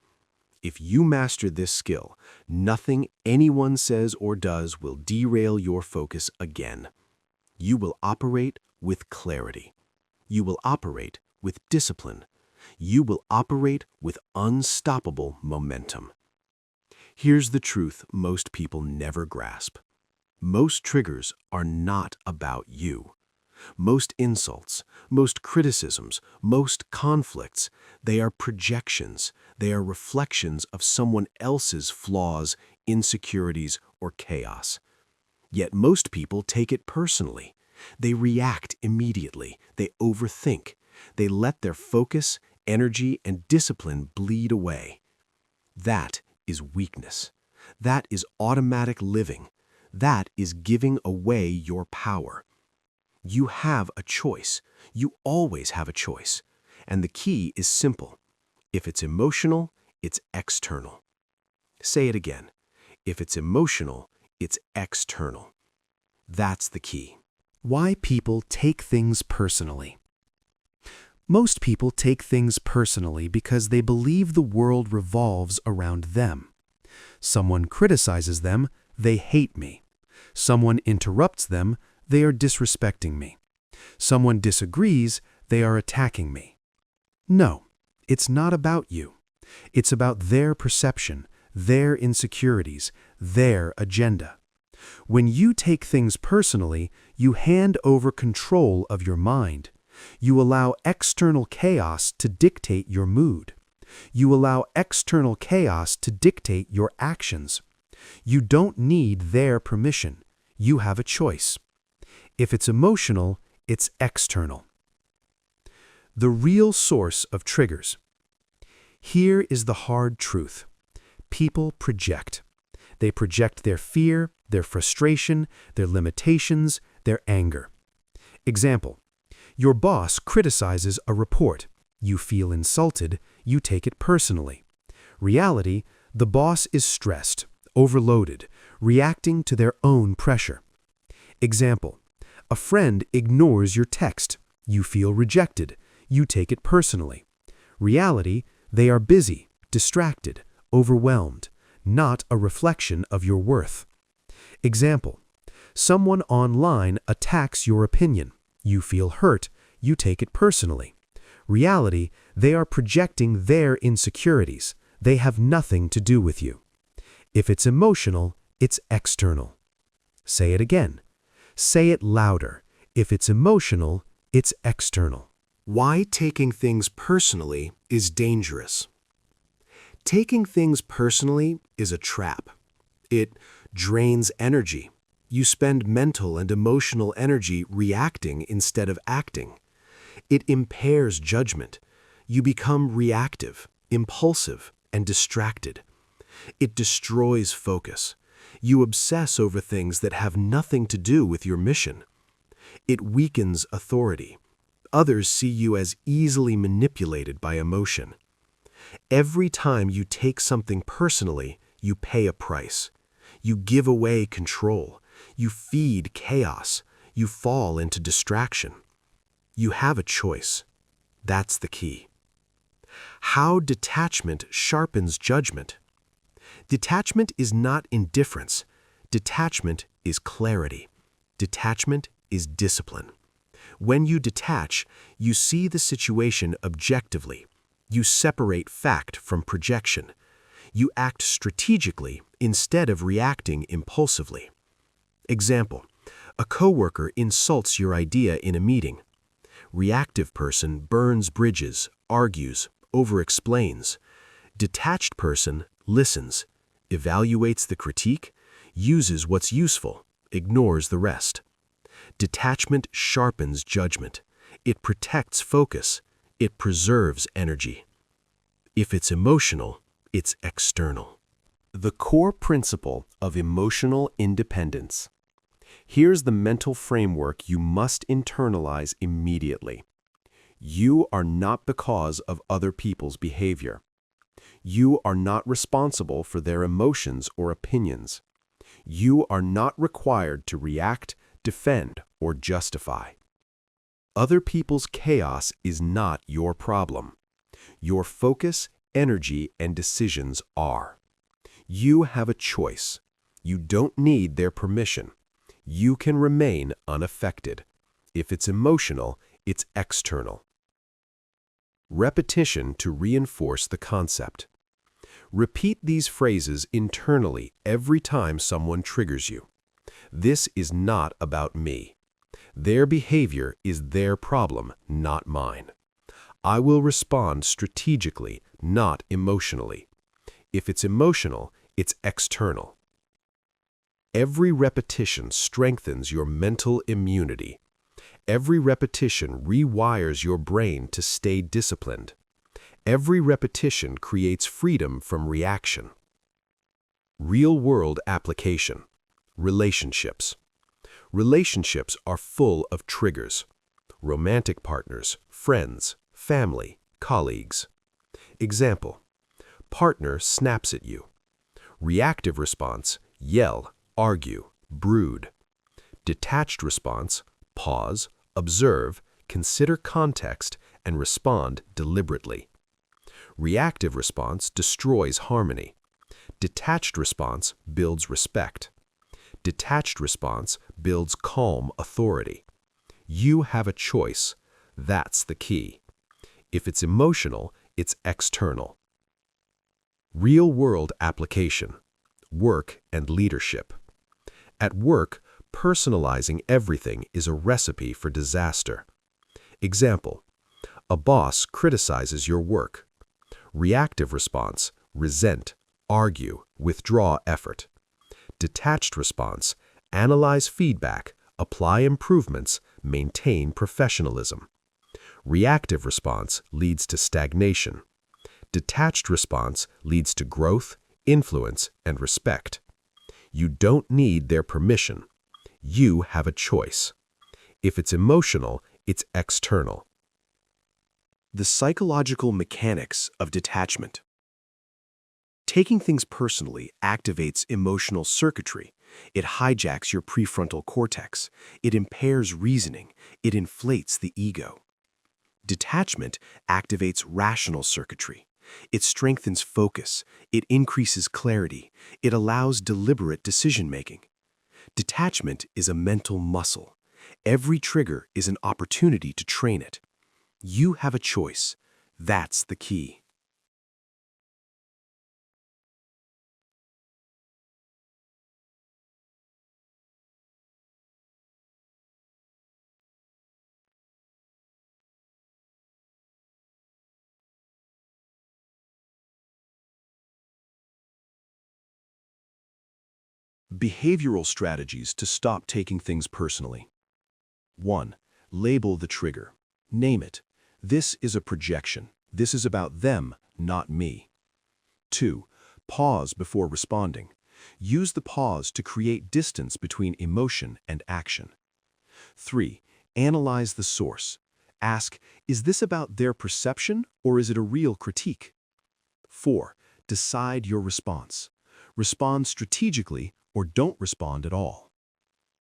If you master this skill, nothing anyone says or does will derail your focus again. You will operate with clarity. You will operate with discipline. You will operate with unstoppable momentum. Here's the truth most people never grasp. Most triggers are not about you. Most insults, most criticisms, most conflicts, they are projections. They are reflections of someone else's flaws, insecurities, or chaos. Yet most people take it personally. They react immediately. They overthink. They let their focus, energy, and discipline bleed away. That is weakness. That is automatic living. That is giving away your power. You have a choice. You always have a choice. And the key is simple. If it's emotional, it's external. Say it again. If it's emotional, it's external. That's the key. Why people take things personally. Most people take things personally because they believe the world revolves around them. Someone criticizes them, they hate me. Someone interrupts them, they are disrespecting me. Someone disagrees, they are attacking me. No, it's not about you. It's about their perception, their insecurities, their agenda. When you take things personally, you hand over control of your mind. You allow external chaos to dictate your mood. You allow external chaos to dictate your actions. You don't need their permission. You have a choice. If it's emotional, it's external. The real source of triggers. Here is the hard truth. People project. They project their fear, their frustration, their limitations, their anger. Example. Your boss criticizes a report. You feel insulted. You take it personally. Reality, the boss is stressed, overloaded, reacting to their own pressure. Example. A friend ignores your text. You feel rejected. You take it personally. Reality, they are busy, distracted, overwhelmed, not a reflection of your worth. Example. Someone online attacks your opinion. You feel hurt. You take it personally. Reality, they are projecting their insecurities. They have nothing to do with you. If it's emotional, it's external. Say it again. Say it louder. If it's emotional, it's external. Why taking things personally is dangerous. Taking things personally is a trap. It drains energy. You spend mental and emotional energy reacting instead of acting. It impairs judgment. You become reactive, impulsive, and distracted. It destroys focus. You obsess over things that have nothing to do with your mission. It weakens authority. Others see you as easily manipulated by emotion. Every time you take something personally, you pay a price. You give away control. You feed chaos. You fall into distraction. You have a choice. That's the key. How detachment sharpens judgment. Detachment is not indifference. Detachment is clarity. Detachment is discipline. When you detach, you see the situation objectively. You separate fact from projection. You act strategically instead of reacting impulsively. Example, a coworker insults your idea in a meeting. Reactive person burns bridges, argues, over-explains. Detached person listens, evaluates the critique, uses what's useful, ignores the rest. Detachment sharpens judgment. It protects focus. It preserves energy. If it's emotional, it's external. The core principle of emotional independence. Here's the mental framework you must internalize immediately. You are not because of other people's behavior. You are not responsible for their emotions or opinions. You are not required to react, defend, or justify. Other people's chaos is not your problem. Your focus, energy, and decisions are. You have a choice. You don't need their permission. You can remain unaffected. If it's emotional, it's external. Repetition to reinforce the concept. Repeat these phrases internally every time someone triggers you. This is not about me. Their behavior is their problem, not mine. I will respond strategically, not emotionally. If it's emotional, it's external. Every repetition strengthens your mental immunity. Every repetition rewires your brain to stay disciplined. Every repetition creates freedom from reaction. Real-world application. Relationships. Relationships are full of triggers. Romantic partners, friends, family, colleagues. Example: partner snaps at you. Reactive response: yell, argue, brood. Detached response: pause, observe, consider context, and respond deliberately. Reactive response destroys harmony. Detached response builds respect. Detached response builds calm authority. You have a choice. That's the key. If it's emotional, it's external. Real-world application. Work and leadership. At work, personalizing everything is a recipe for disaster. Example: a boss criticizes your work. Reactive response: resent, argue, withdraw effort. Detached response: analyze feedback, apply improvements, maintain professionalism. Reactive response leads to stagnation. Detached response leads to growth, influence, and respect. You don't need their permission. You have a choice. If it's emotional, it's external. The psychological mechanics of detachment. Taking things personally activates emotional circuitry. It hijacks your prefrontal cortex. It impairs reasoning. It inflates the ego. Detachment activates rational circuitry. It strengthens focus. It increases clarity. It allows deliberate decision-making. Detachment is a mental muscle. Every trigger is an opportunity to train it. You have a choice. That's the key. Behavioral strategies to stop taking things personally. 1. Label the trigger. Name it. This is a projection. This is about them, not me. 2. Pause before responding. Use the pause to create distance between emotion and action. 3. Analyze the source. Ask, is this about their perception or is it a real critique? 4. Decide your response. Respond strategically or don't respond at all.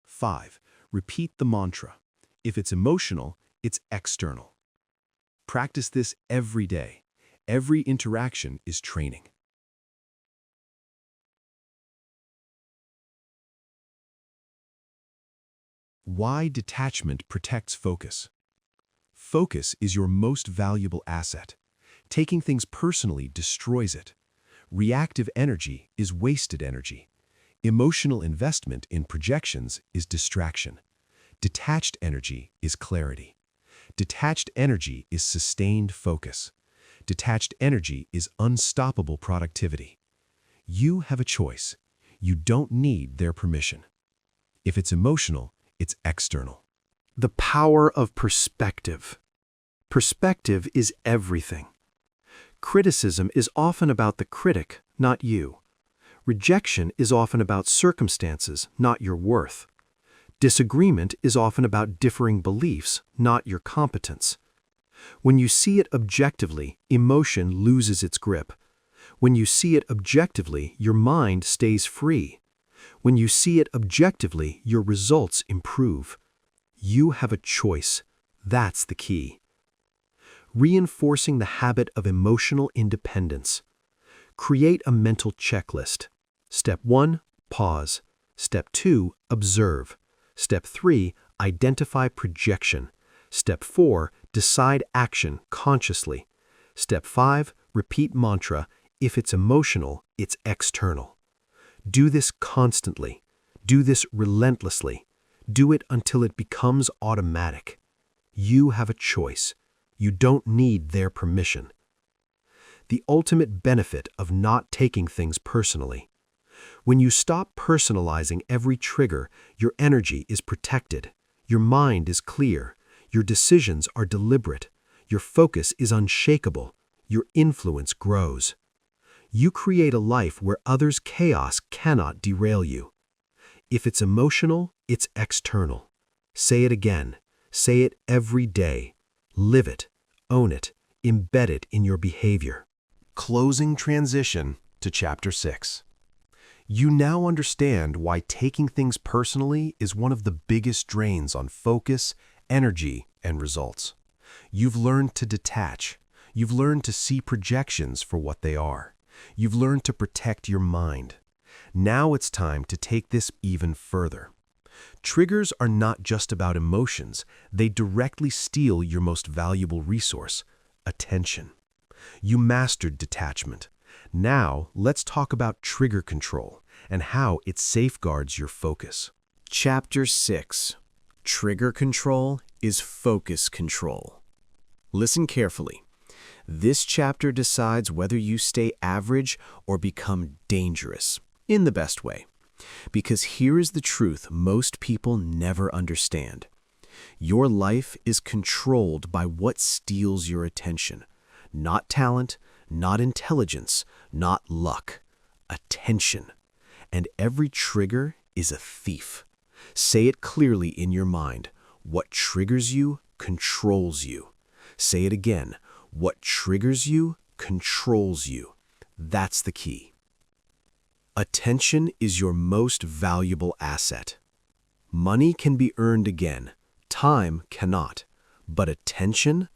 5. Repeat the mantra. If it's emotional, it's external. Practice this every day. Every interaction is training. Why detachment protects focus. Focus is your most valuable asset. Taking things personally destroys it. Reactive energy is wasted energy. Emotional investment in projections is distraction. Detached energy is clarity. Detached energy is sustained focus. Detached energy is unstoppable productivity. You have a choice. You don't need their permission. If it's emotional, it's external. The power of perspective. Perspective is everything. Criticism is often about the critic, not you. Rejection is often about circumstances, not your worth. Disagreement is often about differing beliefs, not your competence. When you see it objectively, emotion loses its grip. When you see it objectively, your mind stays free. When you see it objectively, your results improve. You have a choice. That's the key. Reinforcing the habit of emotional independence. Create a mental checklist. Step 1, pause. Step 2, observe. Step 3, identify projection. Step 4, decide action consciously. Step 5, repeat mantra, if it's emotional, it's external. Do this constantly. Do this relentlessly. Do it until it becomes automatic. You have a choice. You don't need their permission. The ultimate benefit of not taking things personally. When you stop personalizing every trigger, your energy is protected. Your mind is clear. Your decisions are deliberate. Your focus is unshakable. Your influence grows. You create a life where others' chaos cannot derail you. If it's emotional, it's external. Say it again. Say it every day. Live it. Own it. Embed it in your behavior. Closing transition to Chapter 6. You now understand why taking things personally is one of the biggest drains on focus, energy, and results. You've learned to detach. You've learned to see projections for what they are. You've learned to protect your mind. Now it's time to take this even further. Triggers are not just about emotions. They directly steal your most valuable resource, attention. You mastered detachment. Now let's talk about trigger control and how it safeguards your focus. Chapter 6. Trigger control is focus control. Listen carefully. This chapter decides whether you stay average or become dangerous, in the best way. Because here is the truth most people never understand. Your life is controlled by what steals your attention. Not talent, not intelligence, not luck. Attention. And every trigger is a thief. Say it clearly in your mind. What triggers you controls you. Say it again. What triggers you controls you. That's the key. Attention is your most valuable asset. Money can be earned again. Time cannot. But attention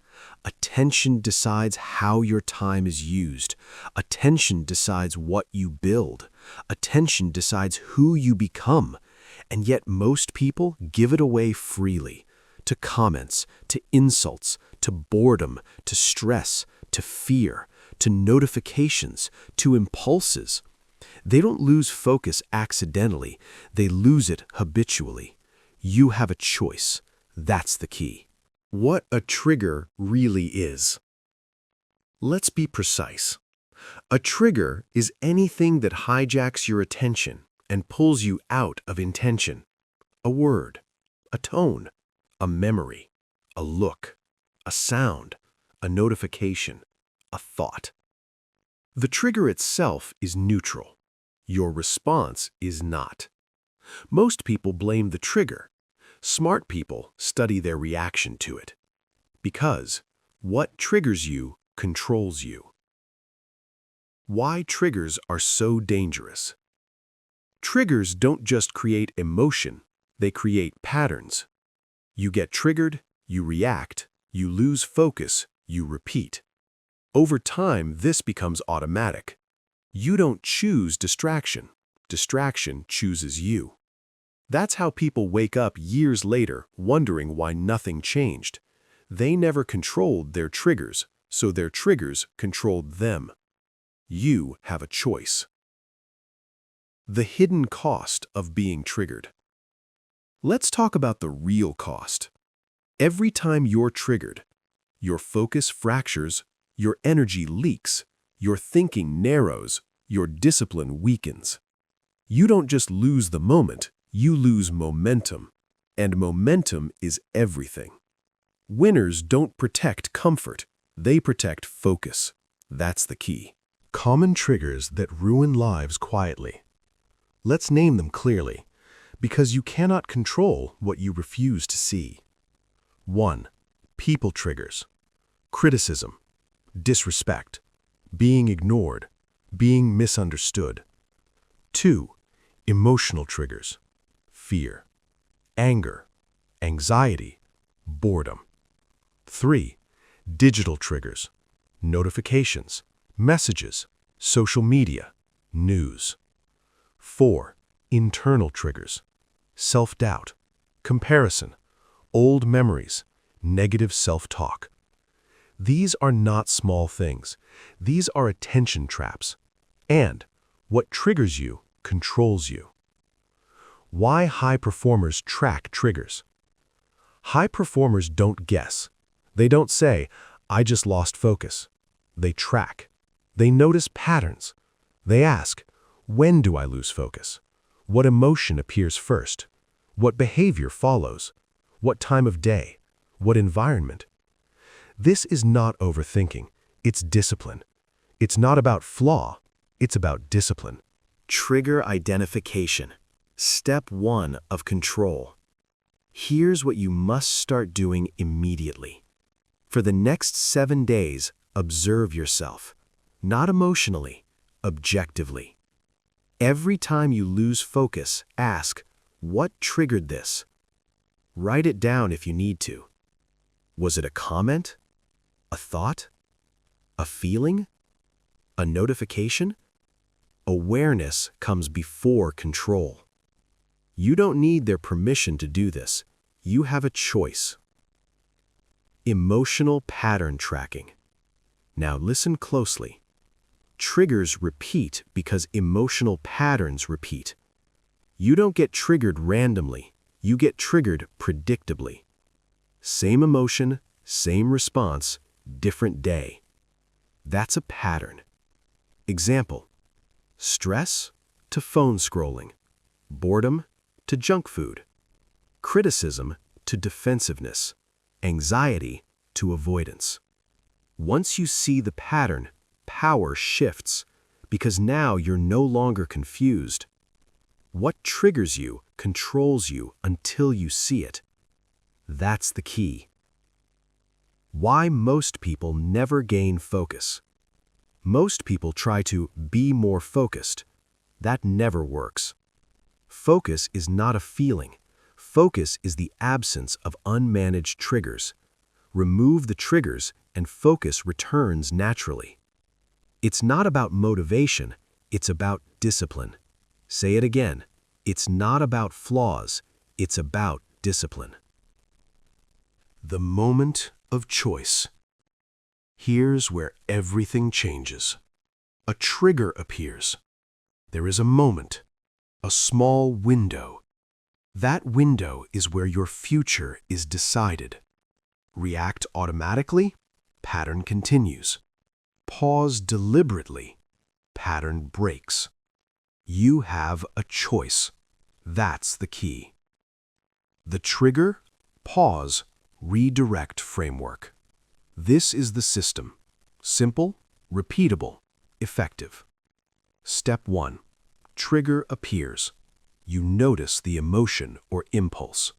decides how your time is used. Attention decides what you build. Attention decides who you become. And yet most people give it away freely. To comments, to insults, to boredom, to stress, to fear, to notifications, to impulses. They don't lose focus accidentally. They lose it habitually. You have a choice. That's the key. What a trigger really is. Let's be precise. A trigger is anything that hijacks your attention and pulls you out of intention. A word, a tone, a memory, a look, a sound, a notification, a thought. The trigger itself is neutral. Your response is not. Most people blame the trigger. Smart people study their reaction to it. Because what triggers you controls you. Why triggers are so dangerous. Triggers don't just create emotion, they create patterns. You get triggered, you react, you lose focus, you repeat. Over time, this becomes automatic. You don't choose distraction. Distraction chooses you. That's how people wake up years later wondering why nothing changed. They never controlled their triggers, so their triggers controlled them. You have a choice. The hidden cost of being triggered. Let's talk about the real cost. Every time you're triggered, your focus fractures, your energy leaks, your thinking narrows, your discipline weakens. You don't just lose the moment, you lose momentum, and momentum is everything. Winners don't protect comfort, they protect focus. That's the key. Common triggers that ruin lives quietly. Let's name them clearly, because you cannot control what you refuse to see. 1. People triggers. Criticism, disrespect, being ignored, being misunderstood. 2. Emotional triggers. Fear, anger, anxiety, boredom. 3. Digital triggers. Notifications, messages, social media, news. 4. Internal triggers. Self-doubt, comparison, old memories, negative self-talk. These are not small things. These are attention traps. And what triggers you controls you. Why high performers track triggers? High performers don't guess. They don't say, "I just lost focus." They track. They notice patterns. They ask, "When do I lose focus? What emotion appears first? What behavior follows? What time of day? What environment?" This is not overthinking. It's discipline. It's not about flaw. It's about discipline. Trigger identification. Step 1 of control. Here's what you must start doing immediately. For the next 7 days, observe yourself. Not emotionally, objectively. Every time you lose focus, ask, what triggered this? Write it down if you need to. Was it a comment? A thought? A feeling? A notification? Awareness comes before control. You don't need their permission to do this. You have a choice. Emotional pattern tracking. Now listen closely. Triggers repeat because emotional patterns repeat. You don't get triggered randomly. You get triggered predictably. Same emotion, same response, different day. That's a pattern. Example: stress to phone scrolling, boredom to junk food, criticism to defensiveness, anxiety to avoidance. Once you see the pattern, power shifts, because now you're no longer confused. What triggers you controls you until you see it. That's the key. Why most people never gain focus. Most people try to be more focused. That never works. Focus is not a feeling. Focus is the absence of unmanaged triggers. Remove the triggers and focus returns naturally. It's not about motivation, it's about discipline. Say it again. It's not about flaws, it's about discipline. The moment of choice. Here's where everything changes. A trigger appears. There is a moment, a small window. That window is where your future is decided. React automatically, pattern continues. Pause deliberately, pattern breaks. You have a choice. That's the key. The trigger, pause, redirect framework. This is the system. Simple, repeatable, effective. Step 1. Trigger appears. You notice the emotion or impulse.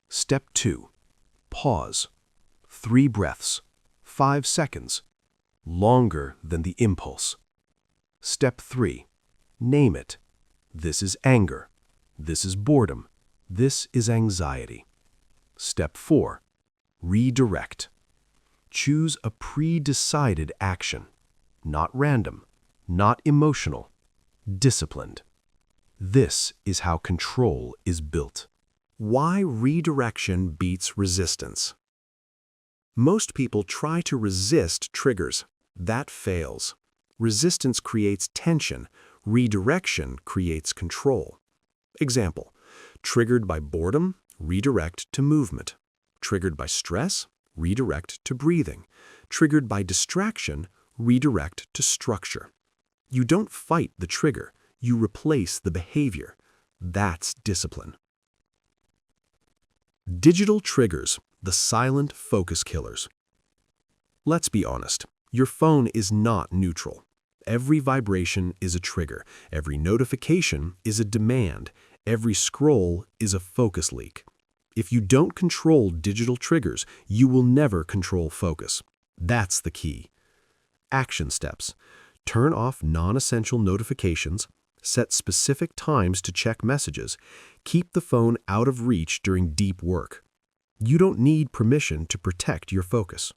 Step 2. Pause. 3 breaths, 5 seconds, longer than the impulse. Step 3. Name it. This is anger. This is boredom. This is anxiety. Step 4. Redirect. Choose a pre-decided action. Not random, not emotional, disciplined. This is how control is built. Why redirection beats resistance. Most people try to resist triggers. That fails. Resistance creates tension. Redirection creates control. Example: triggered by boredom, redirect to movement. Triggered by stress, redirect to breathing. Triggered by distraction, redirect to structure. You don't fight the trigger, you replace the behavior. That's discipline. Digital triggers, the silent focus killers. Let's be honest, your phone is not neutral. Every vibration is a trigger. Every notification is a demand. Every scroll is a focus leak. If you don't control digital triggers, you will never control focus. That's the key. Action steps. Turn off non-essential notifications. Set specific times to check messages. Keep the phone out of reach during deep work. You don't need permission to protect your focus.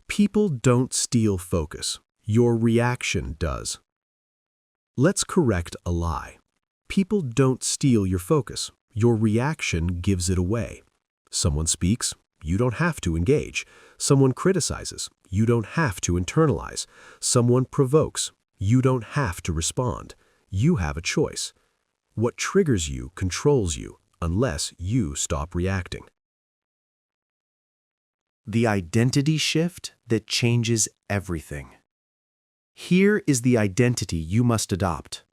People don't steal focus. Your reaction does. Let's correct a lie. People don't steal your focus. Your reaction gives it away. Someone speaks, you don't have to engage. Someone criticizes, you don't have to internalize. Someone provokes, you don't have to respond. You have a choice. What triggers you controls you, unless you stop reacting. The identity shift that changes everything. Here is the identity you must adopt.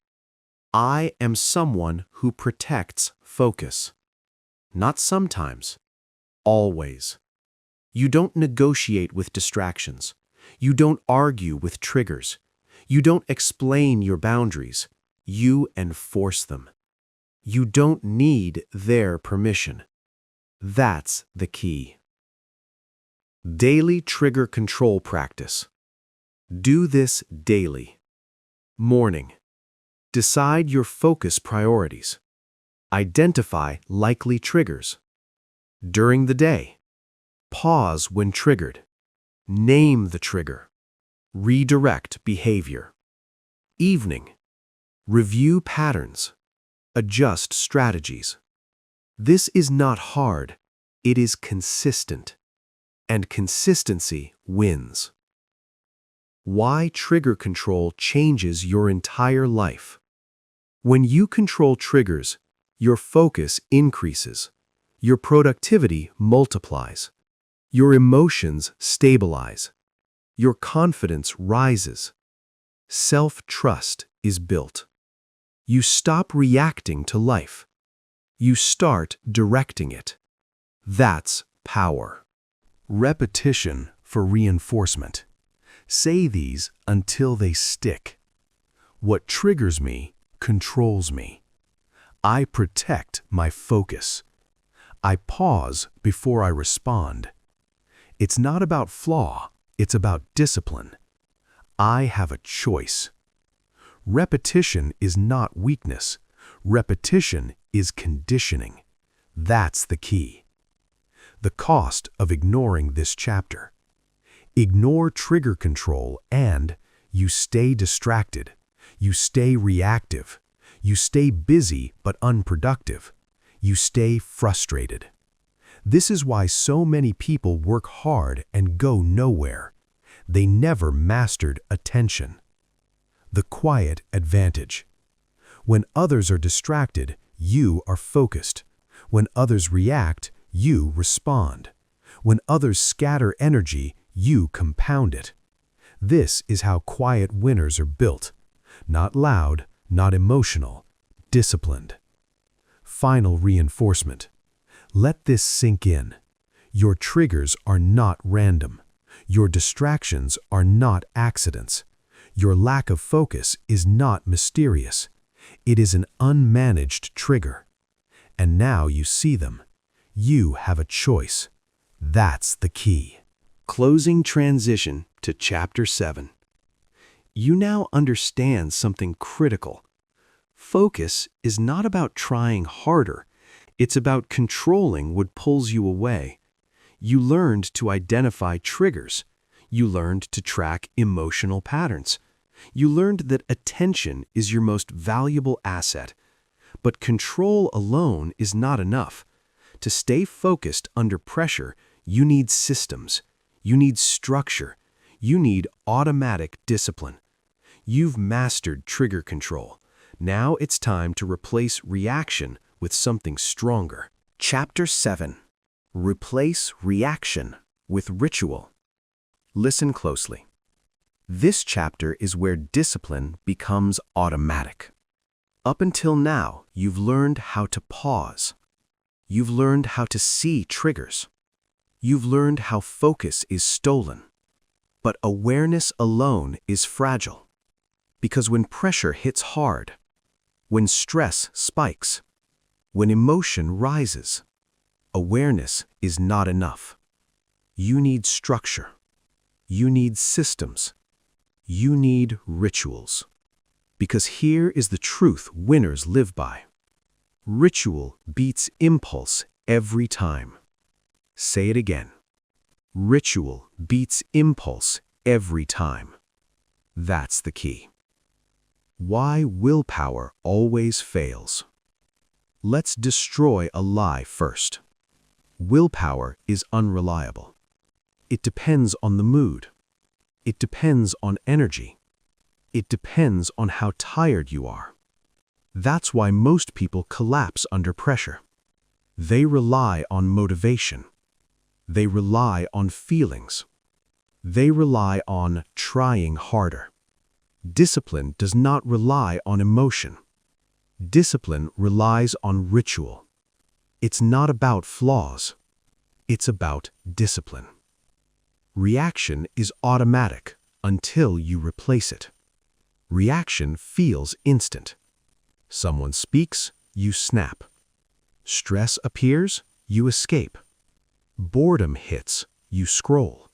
I am someone who protects focus. Not sometimes, always. You don't negotiate with distractions. You don't argue with triggers. You don't explain your boundaries. You enforce them. You don't need their permission. That's the key. Daily trigger control practice. Do this daily. Morning. Decide your focus priorities. Identify likely triggers. During the day. Pause when triggered. Name the trigger. Redirect behavior. Evening. Review patterns. Adjust strategies. This is not hard. It is consistent. And consistency wins. Why trigger control changes your entire life. When you control triggers, your focus increases. Your productivity multiplies. Your emotions stabilize. Your confidence rises. Self-trust is built. You stop reacting to life. You start directing it. That's power. Repetition for reinforcement. Say these until they stick. What triggers me controls me. I protect my focus. I pause before I respond. It's not about flaw, it's about discipline. I have a choice. Repetition is not weakness. Repetition is conditioning. That's the key. The cost of ignoring this chapter. Ignore trigger control and you stay distracted. You stay reactive. You stay busy but unproductive. You stay frustrated. This is why so many people work hard and go nowhere. They never mastered attention. The quiet advantage. When others are distracted, you are focused. When others react, you respond. When others scatter energy, you compound it. This is how quiet winners are built. Not loud, not emotional, disciplined. Final reinforcement. Let this sink in. Your triggers are not random. Your distractions are not accidents. Your lack of focus is not mysterious. It is an unmanaged trigger. And now you see them. You have a choice. That's the key. Closing transition to Chapter 7. You now understand something critical. Focus is not about trying harder. It's about controlling what pulls you away. You learned to identify triggers. You learned to track emotional patterns. You learned that attention is your most valuable asset. But control alone is not enough. To stay focused under pressure, you need systems. You need structure. You need automatic discipline. You've mastered trigger control. Now it's time to replace reaction with something stronger. Chapter 7. Replace reaction with ritual. Listen closely. This chapter is where discipline becomes automatic. Up until now, you've learned how to pause. You've learned how to see triggers. You've learned how focus is stolen. But awareness alone is fragile. Because when pressure hits hard, when stress spikes, when emotion rises, awareness is not enough. You need structure. You need systems. You need rituals. Because here is the truth winners live by. Ritual beats impulse every time. Say it again. Ritual beats impulse every time. That's the key. Why willpower always fails. Let's destroy a lie first. Willpower is unreliable. It depends on the mood. It depends on energy. It depends on how tired you are. That's why most people collapse under pressure. They rely on motivation. They rely on feelings. They rely on trying harder. Discipline does not rely on emotion. Discipline relies on ritual. It's not about flaws. It's about discipline. Reaction is automatic until you replace it. Reaction feels instant. Someone speaks, you snap. Stress appears, you escape. Boredom hits, you scroll.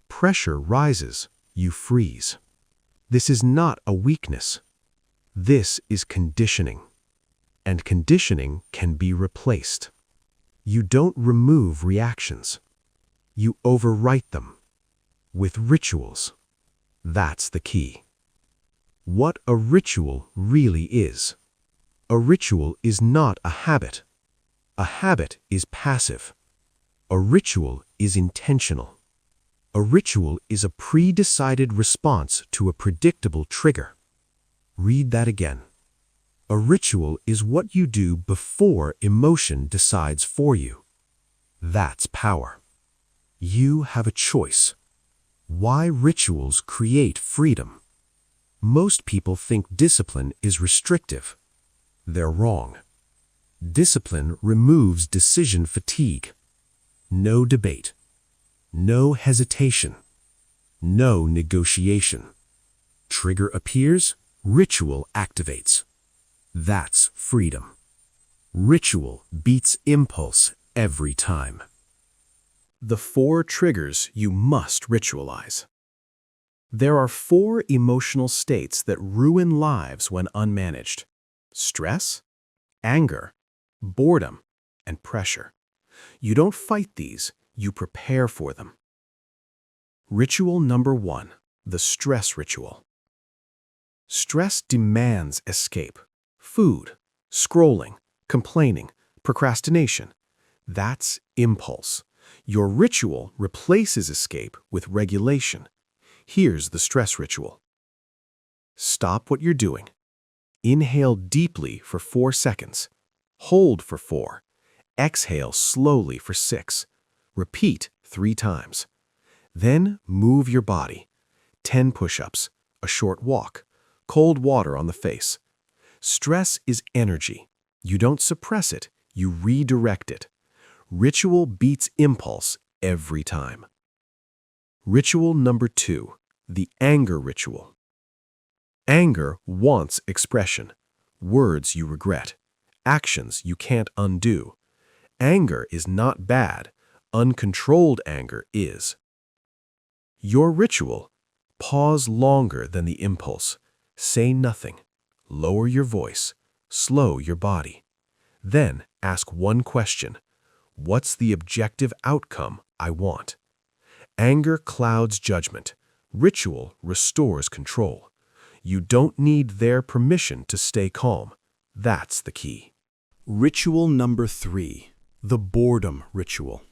Pressure rises, you freeze. This is not a weakness. This is conditioning. And conditioning can be replaced. You don't remove reactions. You overwrite them. With rituals. That's the key. What a ritual really is. A ritual is not a habit. A habit is passive. A ritual is intentional. A ritual is a pre-decided response to a predictable trigger. Read that again. A ritual is what you do before emotion decides for you. That's power. You have a choice. Why rituals create freedom? Most people think discipline is restrictive. They're wrong. Discipline removes decision fatigue. No debate. No hesitation. No negotiation. Trigger appears, ritual activates. That's freedom. Ritual beats impulse every time. The 4 triggers you must ritualize. There are 4 emotional states that ruin lives when unmanaged: stress, anger, boredom, and pressure. You don't fight these, you prepare for them. Ritual number 1, the stress ritual. Stress demands escape. Food, scrolling, complaining, procrastination. That's impulse. Your ritual replaces escape with regulation. Here's the stress ritual. Stop what you're doing. Inhale deeply for 4 seconds. Hold for 4. Exhale slowly for 6. Repeat 3 times. Then move your body. 10 push-ups, a short walk, cold water on the face. Stress is energy. You don't suppress it, you redirect it. Ritual beats impulse every time. Ritual number 2, the anger ritual. Anger wants expression. Words you regret. Actions you can't undo. Anger is not bad. Uncontrolled anger is. Your ritual: pause longer than the impulse. Say nothing. Lower your voice. Slow your body. Then ask one question. What's the objective outcome I want? Anger clouds judgment. Ritual restores control. You don't need their permission to stay calm. That's the key. Ritual number 3, the boredom ritual.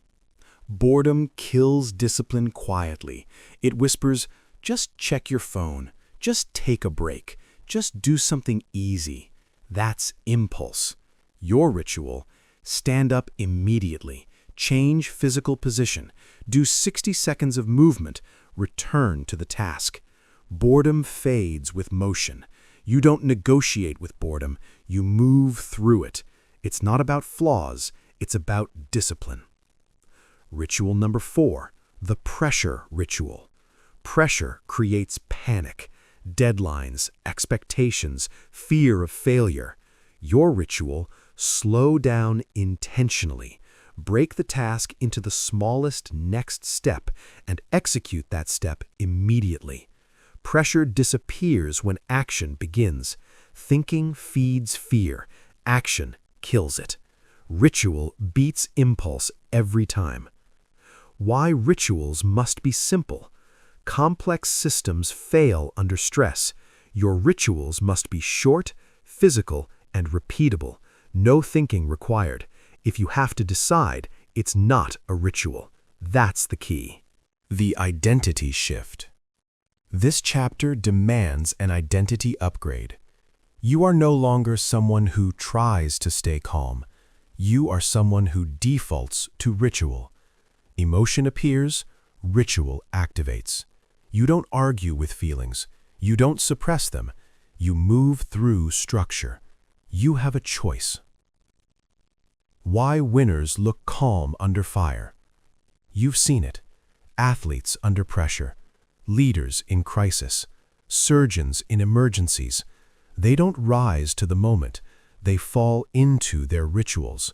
Boredom kills discipline quietly. It whispers, just check your phone, just take a break, just do something easy. That's impulse. Your ritual: stand up immediately, change physical position, do 60 seconds of movement, return to the task. Boredom fades with motion. You don't negotiate with boredom, you move through it. It's not about flaws, it's about discipline. Ritual number 4, the pressure ritual. Pressure creates panic, deadlines, expectations, fear of failure. Your ritual: slow down intentionally. Break the task into the smallest next step and execute that step immediately. Pressure disappears when action begins. Thinking feeds fear. Action kills it. Ritual beats impulse every time. Why rituals must be simple. Complex systems fail under stress. Your rituals must be short, physical, and repeatable. No thinking required. If you have to decide, it's not a ritual. That's the key. The identity shift. This chapter demands an identity upgrade. You are no longer someone who tries to stay calm. You are someone who defaults to ritual. Emotion appears, ritual activates. You don't argue with feelings. You don't suppress them. You move through structure. You have a choice. Why winners look calm under fire. You've seen it. Athletes under pressure, leaders in crisis, surgeons in emergencies. They don't rise to the moment. They fall into their rituals.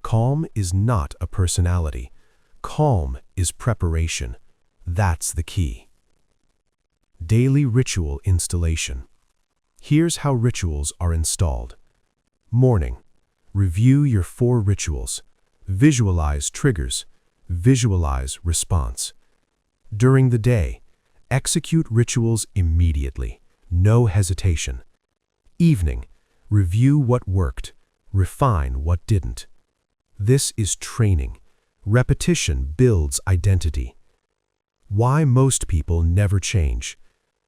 Calm is not a personality. Calm is preparation. That's the key. Daily ritual installation. Here's how rituals are installed. Morning. Review your 4 rituals. Visualize triggers. Visualize response. During the day, execute rituals immediately. No hesitation. Evening. Review what worked. Refine what didn't. This is training. Repetition builds identity. Why most people never change.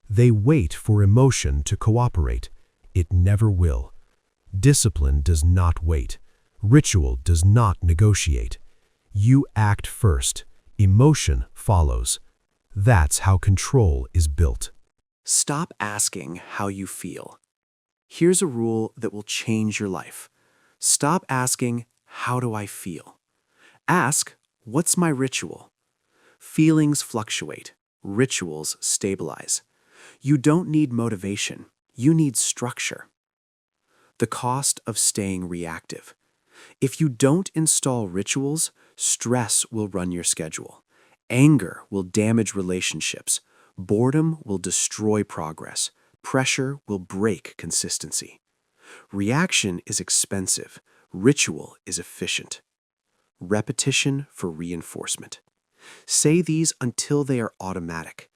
They wait for emotion to cooperate. It never will. Discipline does not wait. Ritual does not negotiate. You act first. Emotion follows. That's how control is built. Stop asking how you feel. Here's a rule that will change your life. Stop asking, how do I feel? Ask, what's my ritual? Feelings fluctuate. Rituals stabilize. You don't need motivation. You need structure. The cost of staying reactive. If you don't install rituals, stress will run your schedule. Anger will damage relationships. Boredom will destroy progress. Pressure will break consistency. Reaction is expensive. Ritual is efficient. Repetition for reinforcement. Say these until they are automatic.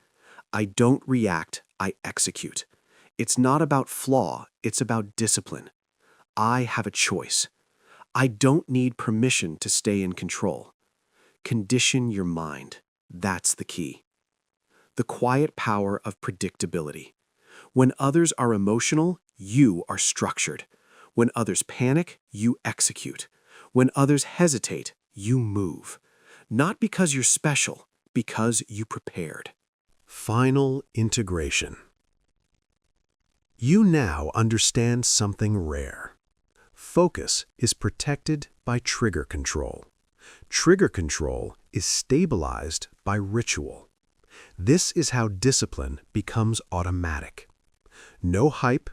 I don't react, I execute. It's not about flaw, it's about discipline. I have a choice. I don't need permission to stay in control. Condition your mind. That's the key. The quiet power of predictability. When others are emotional, you are structured. When others panic, you execute. When others hesitate, you move. Not because you're special, because you prepared. Final integration. You now understand something rare. Focus is protected by trigger control. Trigger control is stabilized by ritual. This is how discipline becomes automatic. No hype,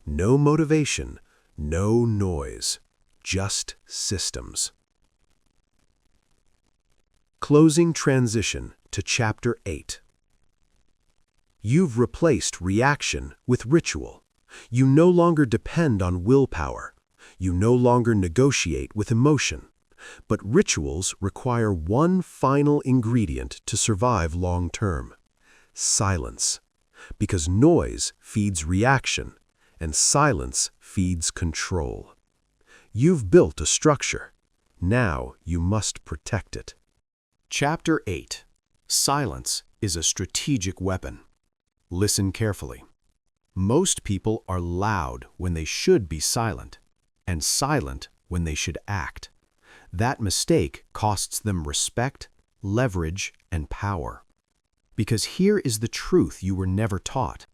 no motivation, no noise, just systems. Closing transition to Chapter 8. You've replaced reaction with ritual. You no longer depend on willpower. You no longer negotiate with emotion. But rituals require one final ingredient to survive long-term: silence. Because noise feeds reaction, and silence feeds control. You've built a structure. Now you must protect it. Chapter 8. Silence is a strategic weapon. Listen carefully. Most people are loud when they should be silent, and silent when they should act. That mistake costs them respect, leverage, and power. Because here is the truth you were never taught.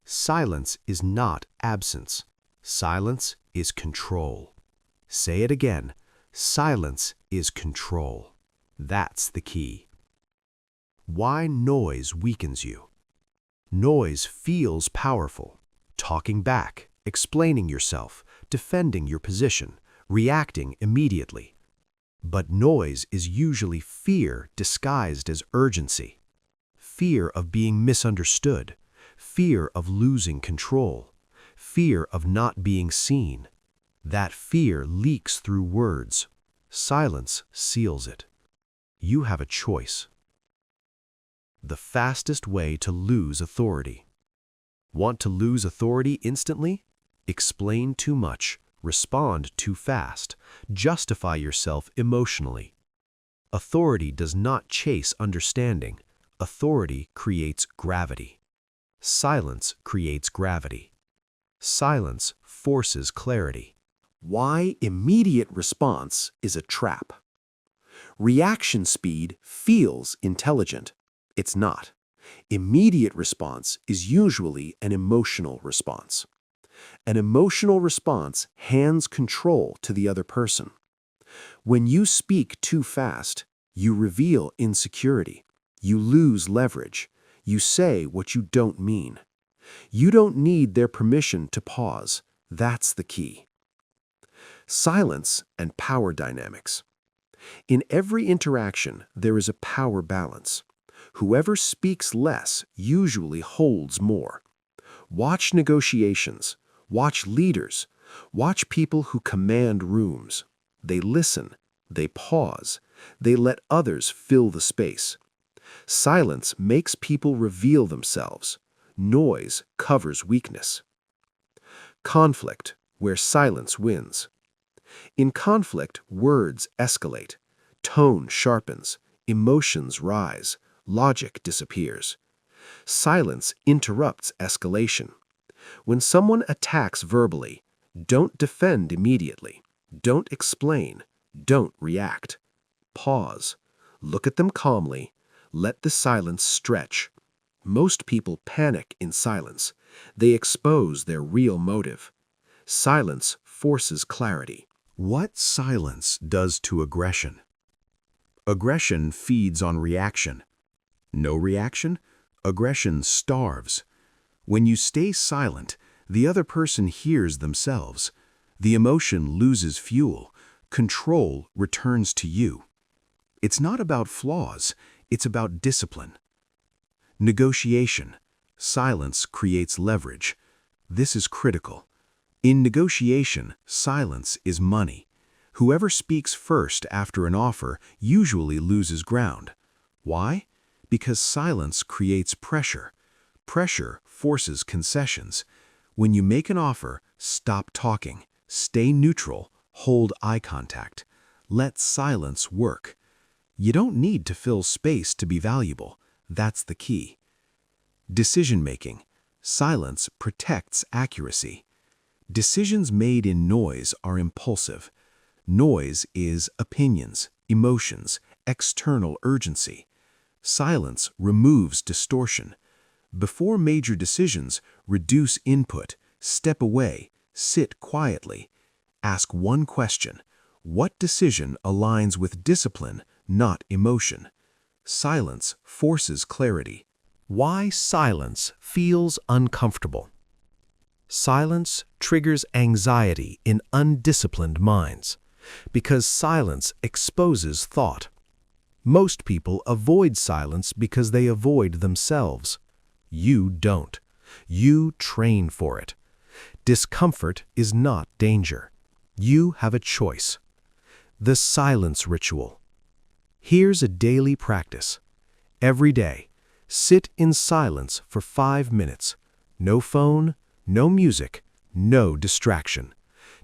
Silence is not absence. Silence is control. Say it again. Silence is control. That's the key. Why noise weakens you? Noise feels powerful. Talking back, explaining yourself, defending your position, reacting immediately. But noise is usually fear disguised as urgency. Fear of being misunderstood, fear of losing control, fear of not being seen. That fear leaks through words. Silence seals it. You have a choice. The fastest way to lose authority. Want to lose authority instantly? Explain too much, respond too fast, justify yourself emotionally. Authority does not chase understanding. Authority creates gravity. Silence creates gravity. Silence forces clarity. Why immediate response is a trap. Reaction speed feels intelligent. It's not. Immediate response is usually an emotional response. An emotional response hands control to the other person. When you speak too fast, you reveal insecurity. You lose leverage. You say what you don't mean. You don't need their permission to pause. That's the key. Silence and power dynamics. In every interaction, there is a power balance. Whoever speaks less usually holds more. Watch negotiations. Watch leaders. Watch people who command rooms. They listen. They pause. They let others fill the space. Silence makes people reveal themselves. Noise covers weakness. Conflict, where silence wins. In conflict, words escalate. Tone sharpens. Emotions rise. Logic disappears. Silence interrupts escalation. When someone attacks verbally, don't defend immediately. Don't explain. Don't react. Pause. Look at them calmly. Let the silence stretch. Most people panic in silence. They expose their real motive. Silence forces clarity. What silence does to aggression? Aggression feeds on reaction. No reaction? Aggression starves. When you stay silent, the other person hears themselves. The emotion loses fuel. Control returns to you. It's not about flaws, it's about discipline. Negotiation. Silence creates leverage. This is critical. In negotiation, silence is money. Whoever speaks first after an offer usually loses ground. Why? Because silence creates pressure. Pressure forces concessions. When you make an offer, stop talking. Stay neutral. Hold eye contact. Let silence work. You don't need to fill space to be valuable. That's the key. Decision-making. Silence protects accuracy. Decisions made in noise are impulsive. Noise is opinions, emotions, external urgency. Silence removes distortion. Before major decisions, reduce input, step away, sit quietly. Ask one question. What decision aligns with discipline, not emotion? Silence forces clarity. Why silence feels uncomfortable? Silence triggers anxiety in undisciplined minds because silence exposes thought. Most people avoid silence because they avoid themselves. You don't. You train for it. Discomfort is not danger. You have a choice. The silence ritual. Here's a daily practice. Every day, sit in silence for 5 minutes. No phone, no music, no distraction.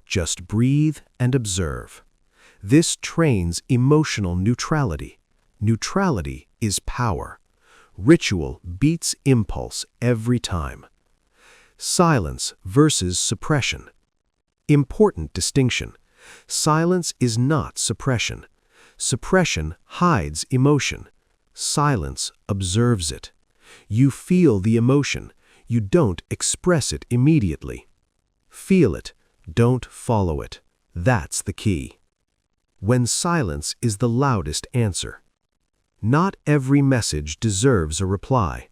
Just breathe and observe. This trains emotional neutrality. Neutrality is power. Ritual beats impulse every time. Silence versus suppression. Important distinction. Silence is not suppression. Suppression hides emotion. Silence observes it. You feel the emotion. You don't express it immediately. Feel it, don't follow it. That's the key. When silence is the loudest answer. Not every message deserves a reply.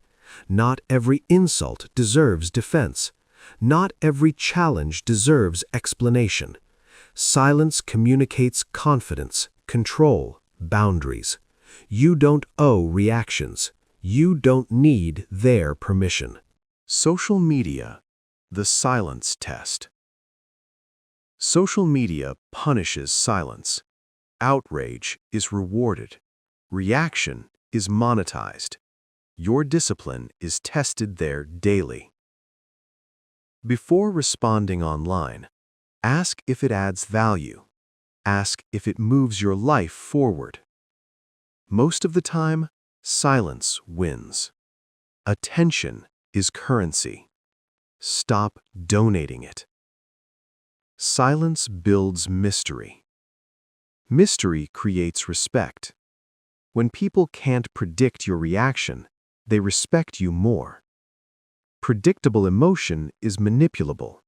Not every insult deserves defense. Not every challenge deserves explanation. Silence communicates confidence, control, boundaries. You don't owe reactions. You don't need their permission. Social media, the silence test. Social media punishes silence. Outrage is rewarded. Reaction is monetized. Your discipline is tested there daily. Before responding online, ask if it adds value. Ask if it moves your life forward. Most of the time, silence wins. Attention is currency. Stop donating it. Silence builds mystery. Mystery creates respect. When people can't predict your reaction, they respect you more. Predictable emotion is manipulable.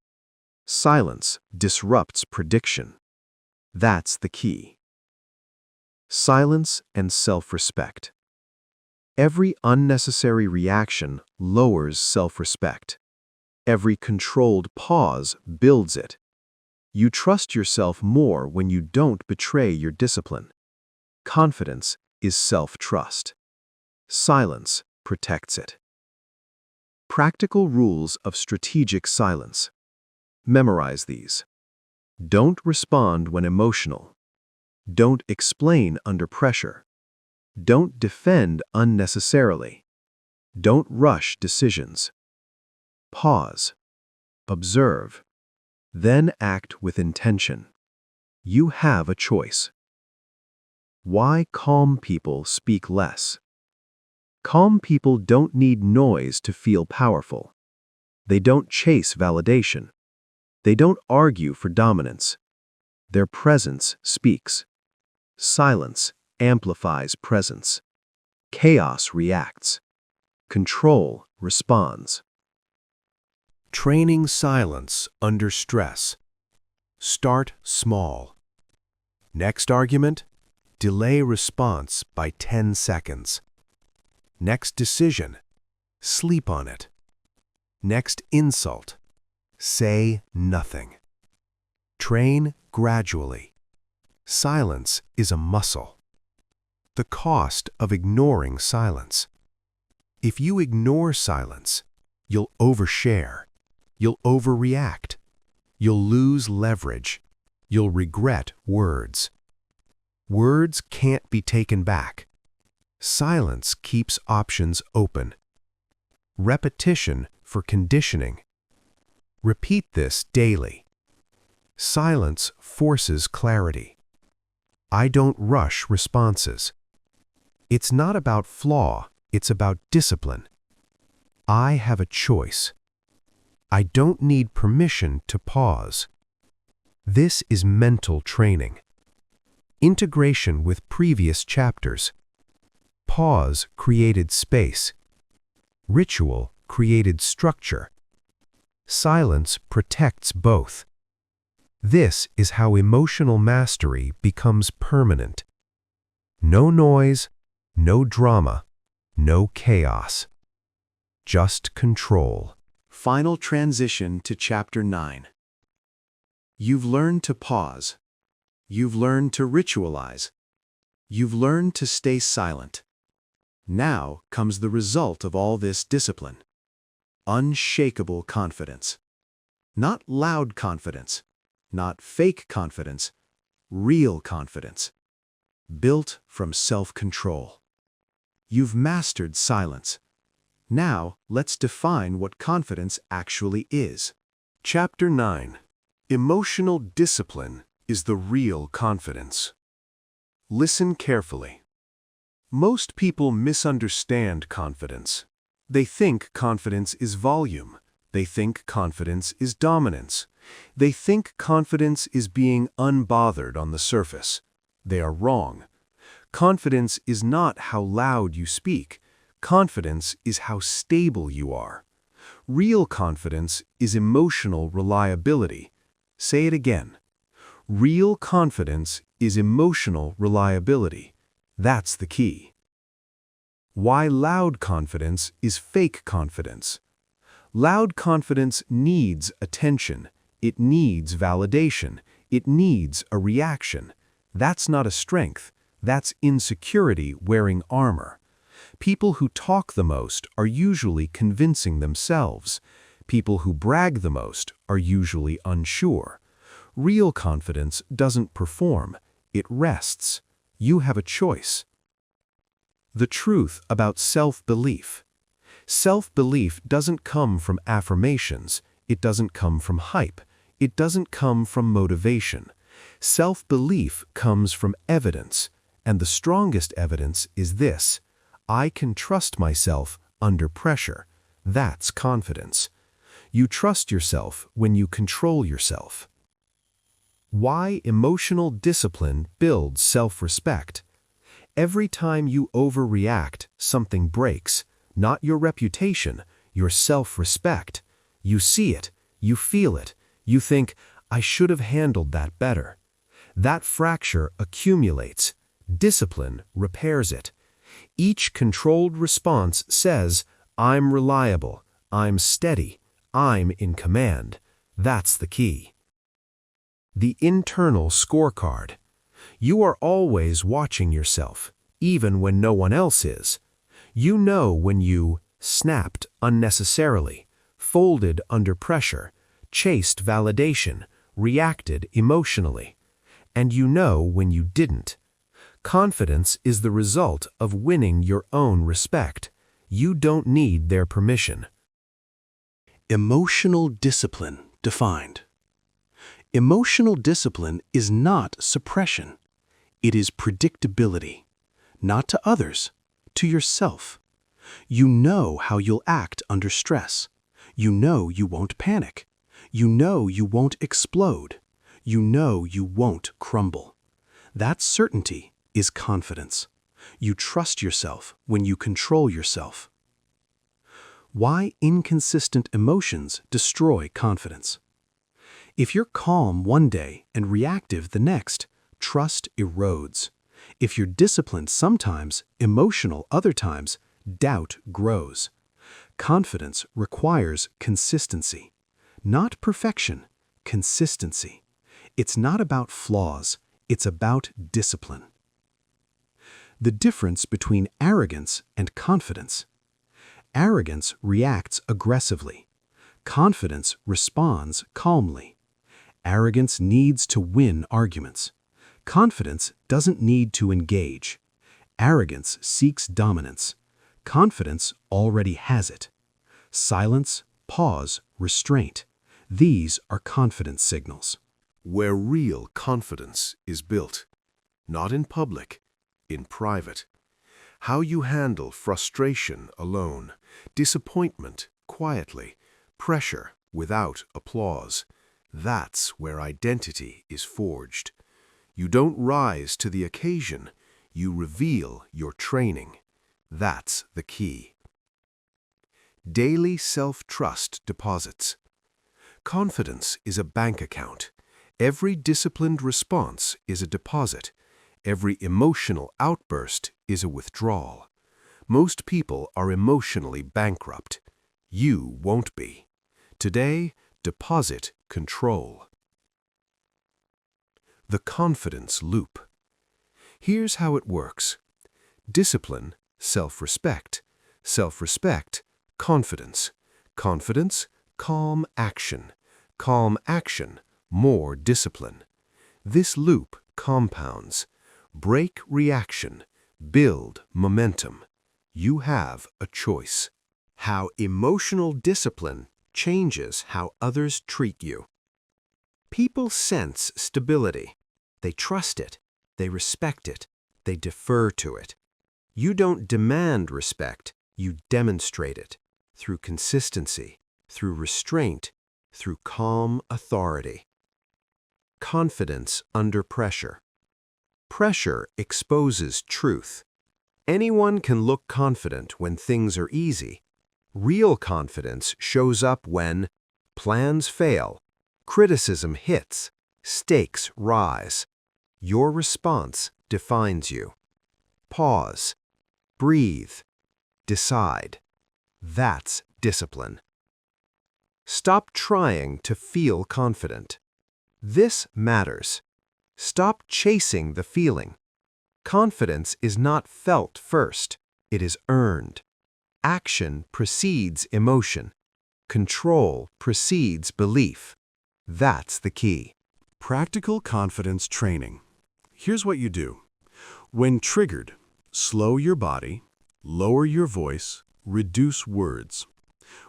Silence disrupts prediction. That's the key. Silence and self-respect. Every unnecessary reaction lowers self-respect. Every controlled pause builds it. You trust yourself more when you don't betray your discipline. Confidence is self-trust. Silence protects it. Practical rules of strategic silence. Memorize these. Don't respond when emotional. Don't explain under pressure. Don't defend unnecessarily. Don't rush decisions. Pause. Observe. Then act with intention. You have a choice. Why calm people speak less? Calm people don't need noise to feel powerful. They don't chase validation. They don't argue for dominance. Their presence speaks. Silence amplifies presence. Chaos reacts. Control responds. Training silence under stress. Start small. Next argument, delay response by 10 seconds. Next decision, sleep on it. Next insult, say nothing. Train gradually. Silence is a muscle. The cost of ignoring silence. If you ignore silence, you'll overshare. You'll overreact. You'll lose leverage. You'll regret words. Words can't be taken back. Silence keeps options open. Repetition for conditioning. Repeat this daily. Silence forces clarity. I don't rush responses. It's not about flaw, it's about discipline. I have a choice. I don't need permission to pause. This is mental training. Integration with previous chapters. Pause created space. Ritual created structure. Silence protects both. This is how emotional mastery becomes permanent. No noise, no drama, no chaos. Just control. Final transition to Chapter 9. You've learned to pause. You've learned to ritualize. You've learned to stay silent. Now comes the result of all this discipline. Unshakable confidence. Not loud confidence, not fake confidence, real confidence. Built from self-control. You've mastered silence. Now, let's define what confidence actually is. Chapter 9. Emotional discipline is the real confidence. Listen carefully. Most people misunderstand confidence. They think confidence is volume. They think confidence is dominance. They think confidence is being unbothered on the surface. They are wrong. Confidence is not how loud you speak. Confidence is how stable you are. Real confidence is emotional reliability. Say it again. Real confidence is emotional reliability. That's the key. Why loud confidence is fake confidence. Loud confidence needs attention. It needs validation. It needs a reaction. That's not a strength. That's insecurity wearing armor. People who talk the most are usually convincing themselves. People who brag the most are usually unsure. Real confidence doesn't perform. It rests. You have a choice. The truth about self-belief. Self-belief doesn't come from affirmations. It doesn't come from hype. It doesn't come from motivation. Self-belief comes from evidence, and the strongest evidence is this: I can trust myself under pressure. That's confidence. You trust yourself when you control yourself. Why emotional discipline builds self-respect. Every time you overreact, something breaks. Not your reputation, your self-respect. You see it, you feel it, you think, I should have handled that better. That fracture accumulates. Discipline repairs it. Each controlled response says, I'm reliable, I'm steady, I'm in command. That's the key. The internal scorecard. You are always watching yourself, even when no one else is. You know when you snapped unnecessarily, folded under pressure, chased validation, reacted emotionally. And you know when you didn't. Confidence is the result of winning your own respect. You don't need their permission. Emotional discipline defined. Emotional discipline is not suppression. It is predictability. Not to others, to yourself. You know how you'll act under stress. You know you won't panic. You know you won't explode. You know you won't crumble. That certainty is confidence. You trust yourself when you control yourself. Why inconsistent emotions destroy confidence. If you're calm one day and reactive the next, trust erodes. If you're disciplined sometimes, emotional other times, doubt grows. Confidence requires consistency. Not perfection, consistency. It's not about flaws, it's about discipline. The difference between arrogance and confidence. Arrogance reacts aggressively. Confidence responds calmly. Arrogance needs to win arguments. Confidence doesn't need to engage. Arrogance seeks dominance. Confidence already has it. Silence, pause, restraint. These are confidence signals. Where real confidence is built. Not in public, in private. How you handle frustration alone, disappointment quietly, pressure without applause. That's where identity is forged. You don't rise to the occasion, you reveal your training. That's the key. Daily self-trust deposits. Confidence is a bank account. Every disciplined response is a deposit. Every emotional outburst is a withdrawal. Most people are emotionally bankrupt. You won't be. Today, deposit control. The confidence loop. Here's how it works. Discipline, self-respect. Self-respect, confidence. Confidence, calm action. Calm action, more discipline. This loop compounds. Break reaction. Build momentum. You have a choice. How emotional discipline changes how others treat you. People sense stability. They trust it. They respect it. They defer to it. You don't demand respect. You demonstrate it through consistency, through restraint, through calm authority. Confidence under pressure. Pressure exposes truth. Anyone can look confident when things are easy. Real confidence shows up when plans fail, criticism hits, stakes rise. Your response defines you. Pause. Breathe. Decide. That's discipline. Stop trying to feel confident. This matters. Stop chasing the feeling. Confidence is not felt first, it is earned. Action precedes emotion. Control precedes belief. That's the key. Practical confidence training. Here's what you do. When triggered, slow your body, lower your voice, reduce words.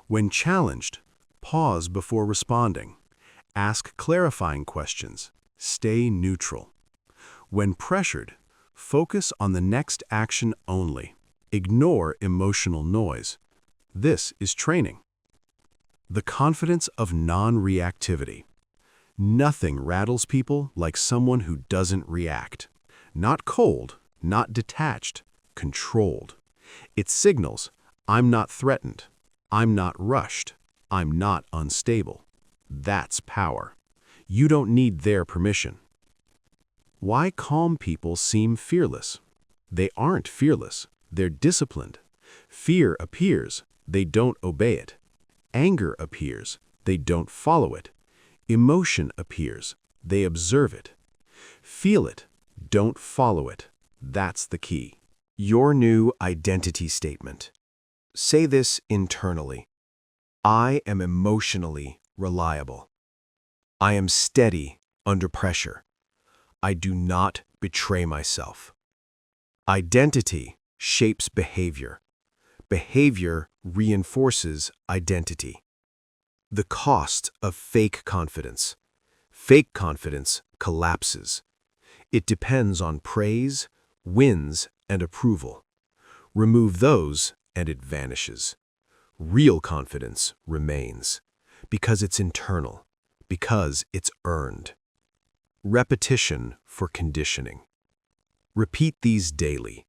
When challenged, pause before responding. Ask clarifying questions. Stay neutral. When pressured, focus on the next action only. Ignore emotional noise. This is training. The confidence of non-reactivity. Nothing rattles people like someone who doesn't react. Not cold, not detached, controlled. It signals, I'm not threatened, I'm not rushed, I'm not unstable. That's power. You don't need their permission. Why calm people seem fearless? They aren't fearless, they're disciplined. Fear appears, they don't obey it. Anger appears, they don't follow it. Emotion appears, they observe it. Feel it, don't follow it. That's the key. Your new identity statement. Say this internally. I am emotionally reliable. I am steady under pressure. I do not betray myself. Identity shapes behavior. Behavior reinforces identity. The cost of fake confidence. Fake confidence collapses. It depends on praise, wins, and approval. Remove those, and it vanishes. Real confidence remains, because it's internal, because it's earned. Repetition for conditioning. Repeat these daily.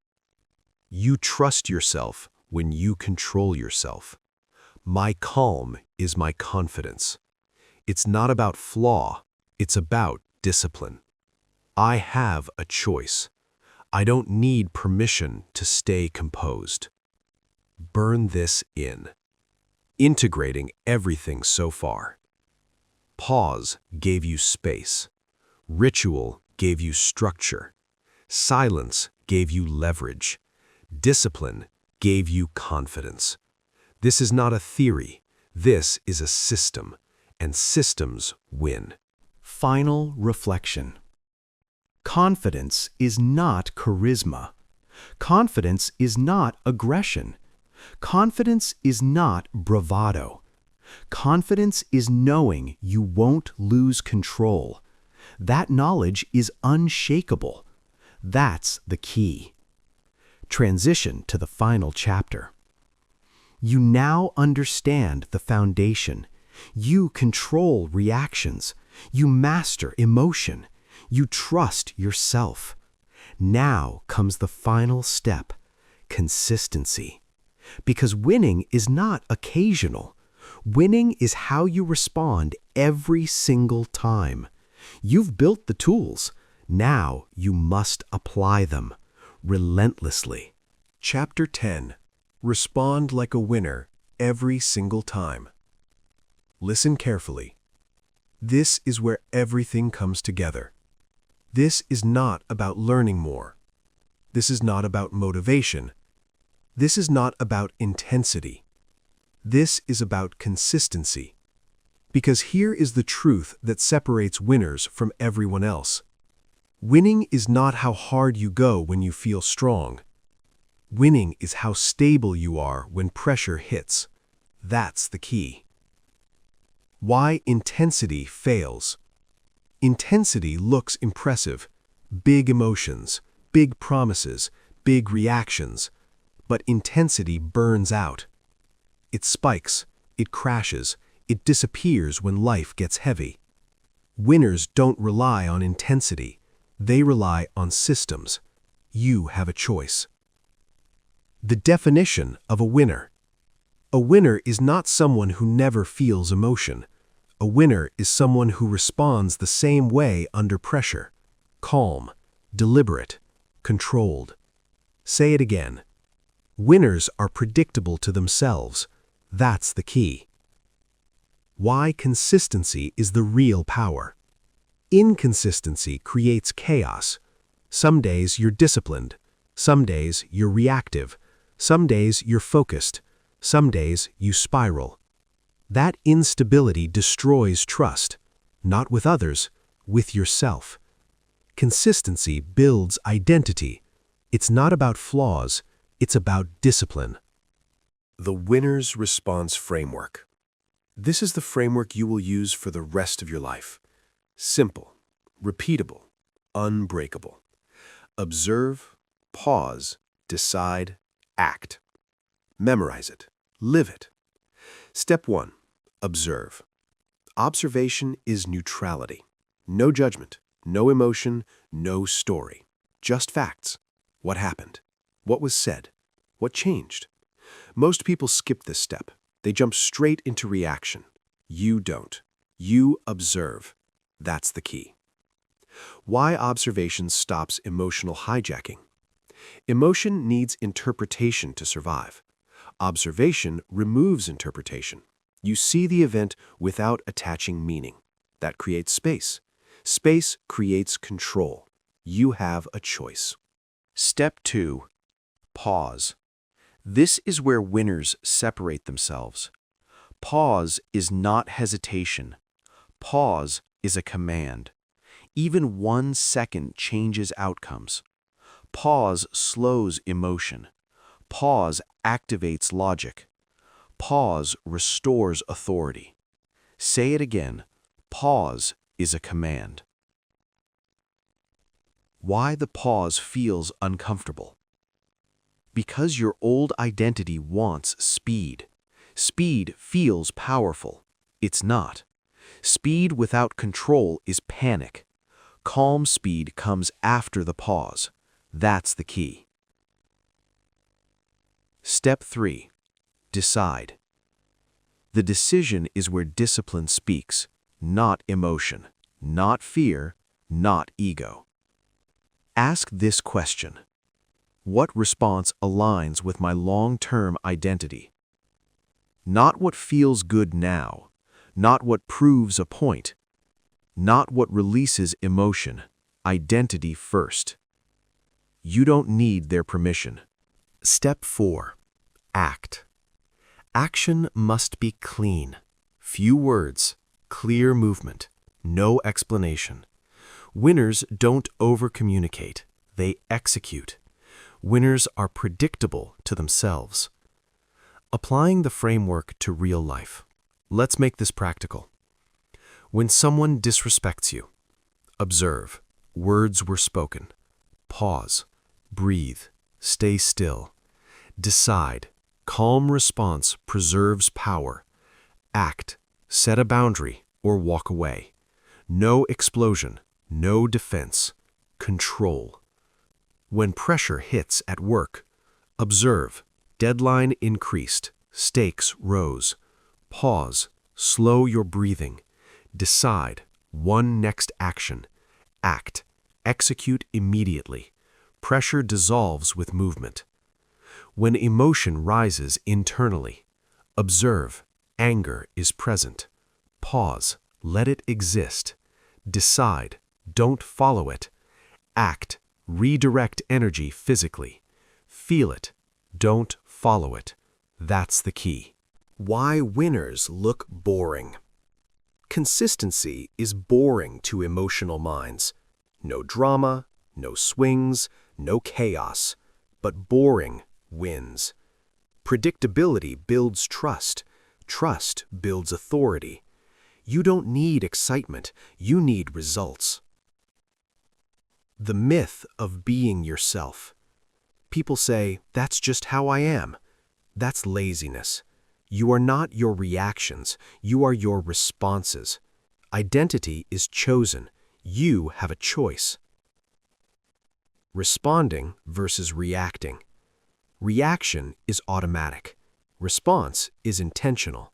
You trust yourself when you control yourself. My calm is my confidence. It's not about flaw, it's about discipline. I have a choice. I don't need permission to stay composed. Burn this in. Integrating everything so far. Pause gave you space. Ritual gave you structure. Silence gave you leverage. Discipline gave you confidence. This is not a theory. This is a system, and systems win. Final reflection. Confidence is not charisma. Confidence is not aggression. Confidence is not bravado. Confidence is knowing you won't lose control. That knowledge is unshakable. That's the key. Transition to the final chapter. You now understand the foundation. You control reactions. You master emotion. You trust yourself. Now comes the final step, consistency. Because winning is not occasional. Winning is how you respond every single time. You've built the tools. Now you must apply them relentlessly. Chapter 10. Respond like a winner every single time. Listen carefully. This is where everything comes together. This is not about learning more. This is not about motivation. This is not about intensity. This is about consistency. Because here is the truth that separates winners from everyone else. Winning is not how hard you go when you feel strong. Winning is how stable you are when pressure hits. That's the key. Why intensity fails. Intensity looks impressive. Big emotions, big promises, big reactions. But intensity burns out. It spikes, it crashes, it disappears when life gets heavy. Winners don't rely on intensity. They rely on systems. You have a choice. The definition of a winner. A winner is not someone who never feels emotion. A winner is someone who responds the same way under pressure. Calm, deliberate, controlled. Say it again. Winners are predictable to themselves. That's the key. Why consistency is the real power. Inconsistency creates chaos. Some days you're disciplined. Some days you're reactive. Some days you're focused. Some days you spiral. That instability destroys trust, not with others, with yourself. Consistency builds identity. It's not about flaws, it's about discipline. The Winner's Response Framework. This is the framework you will use for the rest of your life. Simple, repeatable, unbreakable. Observe, pause, decide, act. Memorize it. Live it. Step 1. Observe. Observation is neutrality. No judgment, no emotion, no story. Just facts. What happened? What was said? What changed? Most people skip this step. They jump straight into reaction. You don't. You observe. That's the key. Why observation stops emotional hijacking. Emotion needs interpretation to survive. Observation removes interpretation. You see the event without attaching meaning. That creates space. Space creates control. You have a choice. Step 2. Pause. This is where winners separate themselves. Pause is not hesitation. Pause is a command. Even 1 second changes outcomes. Pause slows emotion. Pause activates logic. Pause restores authority. Say it again. Pause is a command. Why the pause feels uncomfortable. Because your old identity wants speed. Speed feels powerful. It's not. Speed without control is panic. Calm speed comes after the pause. That's the key. Step 3. Decide. The decision is where discipline speaks, not emotion, not fear, not ego. Ask this question. What response aligns with my long-term identity? Not what feels good now, not what proves a point, not what releases emotion, identity first. You don't need their permission. Step 4. Act. Action must be clean. Few words, clear movement, no explanation. Winners don't over-communicate, they execute. Winners are predictable to themselves. Applying the framework to real life. Let's make this practical. When someone disrespects you, observe. Words were spoken. Pause. Breathe. Stay still. Decide. Calm response preserves power. Act. Set a boundary or walk away. No explosion. No defense. Control. When pressure hits at work, observe. Deadline increased. Stakes rose. Pause. Slow your breathing. Decide. One next action. Act. Execute immediately. Pressure dissolves with movement. When emotion rises internally, observe. Anger is present. Pause. Let it exist. Decide. Don't follow it. Act. Redirect energy physically. Feel it. Don't follow it. That's the key. Why winners look boring. Consistency is boring to emotional minds. No drama, no swings, no chaos, but boring wins. Predictability builds trust. Trust builds authority. You don't need excitement, you need results. The myth of being yourself. People say, that's just how I am. That's laziness. You are not your reactions, you are your responses. Identity is chosen. You have a choice. Responding versus reacting. Reaction is automatic. Response is intentional.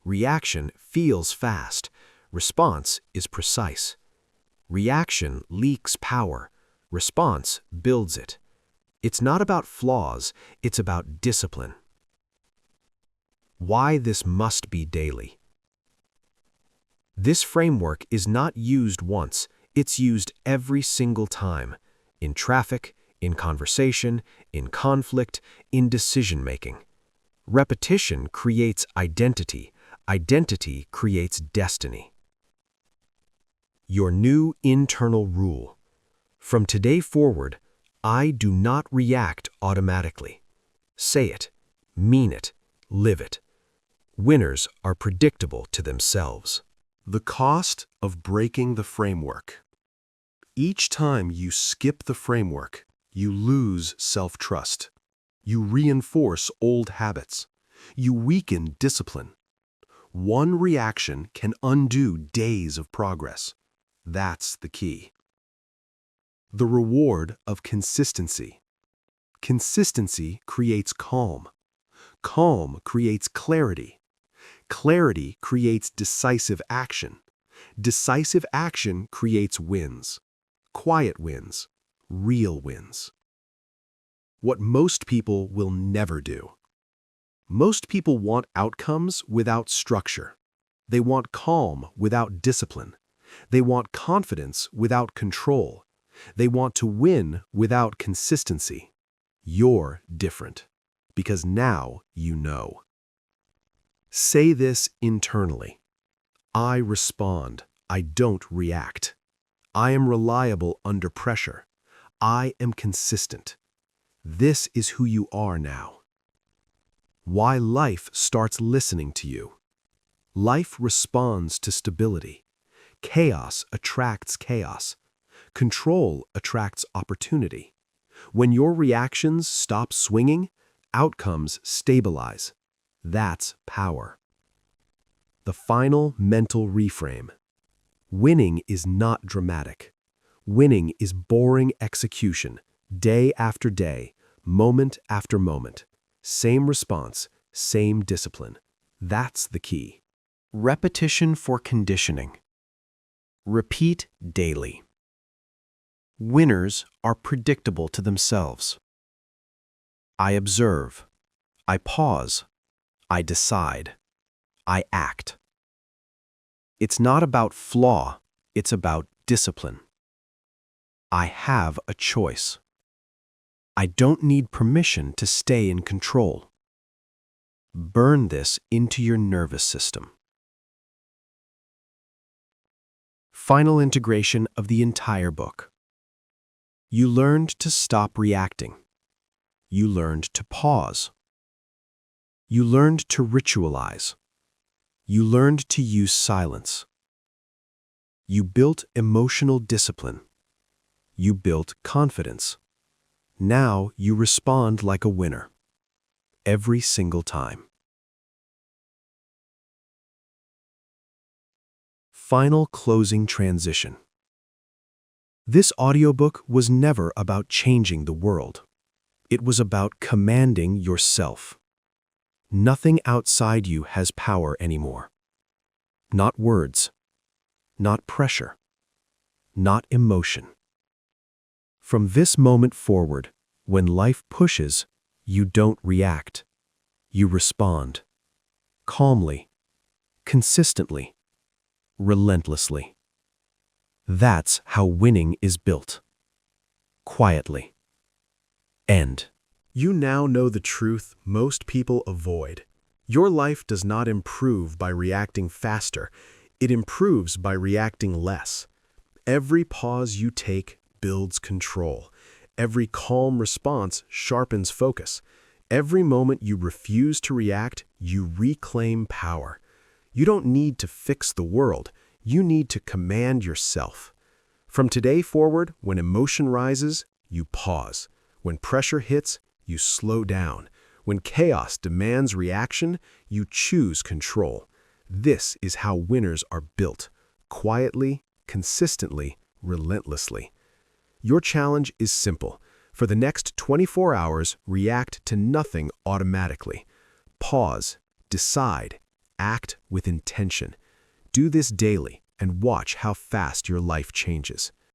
Reaction feels fast. Response is precise. Reaction leaks power. Response builds it. It's not about flaws, it's about discipline. Why this must be daily. This framework is not used once, it's used every single time. In traffic, in conversation, in conflict, in decision-making. Repetition creates identity. Identity creates destiny. Your new internal rule. From today forward, I do not react automatically. Say it, mean it, live it. Winners are predictable to themselves. The cost of breaking the framework. Each time you skip the framework, you lose self-trust. You reinforce old habits. You weaken discipline. One reaction can undo days of progress. That's the key. The reward of consistency. Consistency creates calm. Calm creates clarity. Clarity creates decisive action. Decisive action creates wins. Quiet wins. Real wins. What most people will never do. Most people want outcomes without structure. They want calm without discipline. They want confidence without control. They want to win without consistency. You're different, because now you know. Say this internally. I respond. I don't react. I am reliable under pressure. I am consistent. This is who you are now. Why life starts listening to you. Life responds to stability. Chaos attracts chaos. Control attracts opportunity. When your reactions stop swinging, outcomes stabilize. That's power. The final mental reframe. Winning is not dramatic. Winning is boring execution, day after day, moment after moment. Same response, same discipline. That's the key. Repetition for conditioning. Repeat daily. Winners are predictable to themselves. I observe. I pause. I decide. I act. It's not about flaw, it's about discipline. I have a choice. I don't need permission to stay in control. Burn this into your nervous system. Final integration of the entire book. You learned to stop reacting. You learned to pause. You learned to ritualize. You learned to use silence. You built emotional discipline. You built confidence. Now you respond like a winner. Every single time. Final closing transition. This audiobook was never about changing the world. It was about commanding yourself. Nothing outside you has power anymore. Not words. Not pressure. Not emotion. From this moment forward, when life pushes, you don't react. You respond. Calmly. Consistently. Relentlessly. That's how winning is built. Quietly. End. You now know the truth most people avoid. Your life does not improve by reacting faster. It improves by reacting less. Every pause you take builds control. Every calm response sharpens focus. Every moment you refuse to react, you reclaim power. You don't need to fix the world. You need to command yourself. From today forward, when emotion rises, you pause. When pressure hits, you slow down. When chaos demands reaction, you choose control. This is how winners are built. Quietly, consistently, relentlessly. Your challenge is simple. For the next 24 hours, react to nothing automatically. Pause, decide, act with intention. Do this daily and watch how fast your life changes.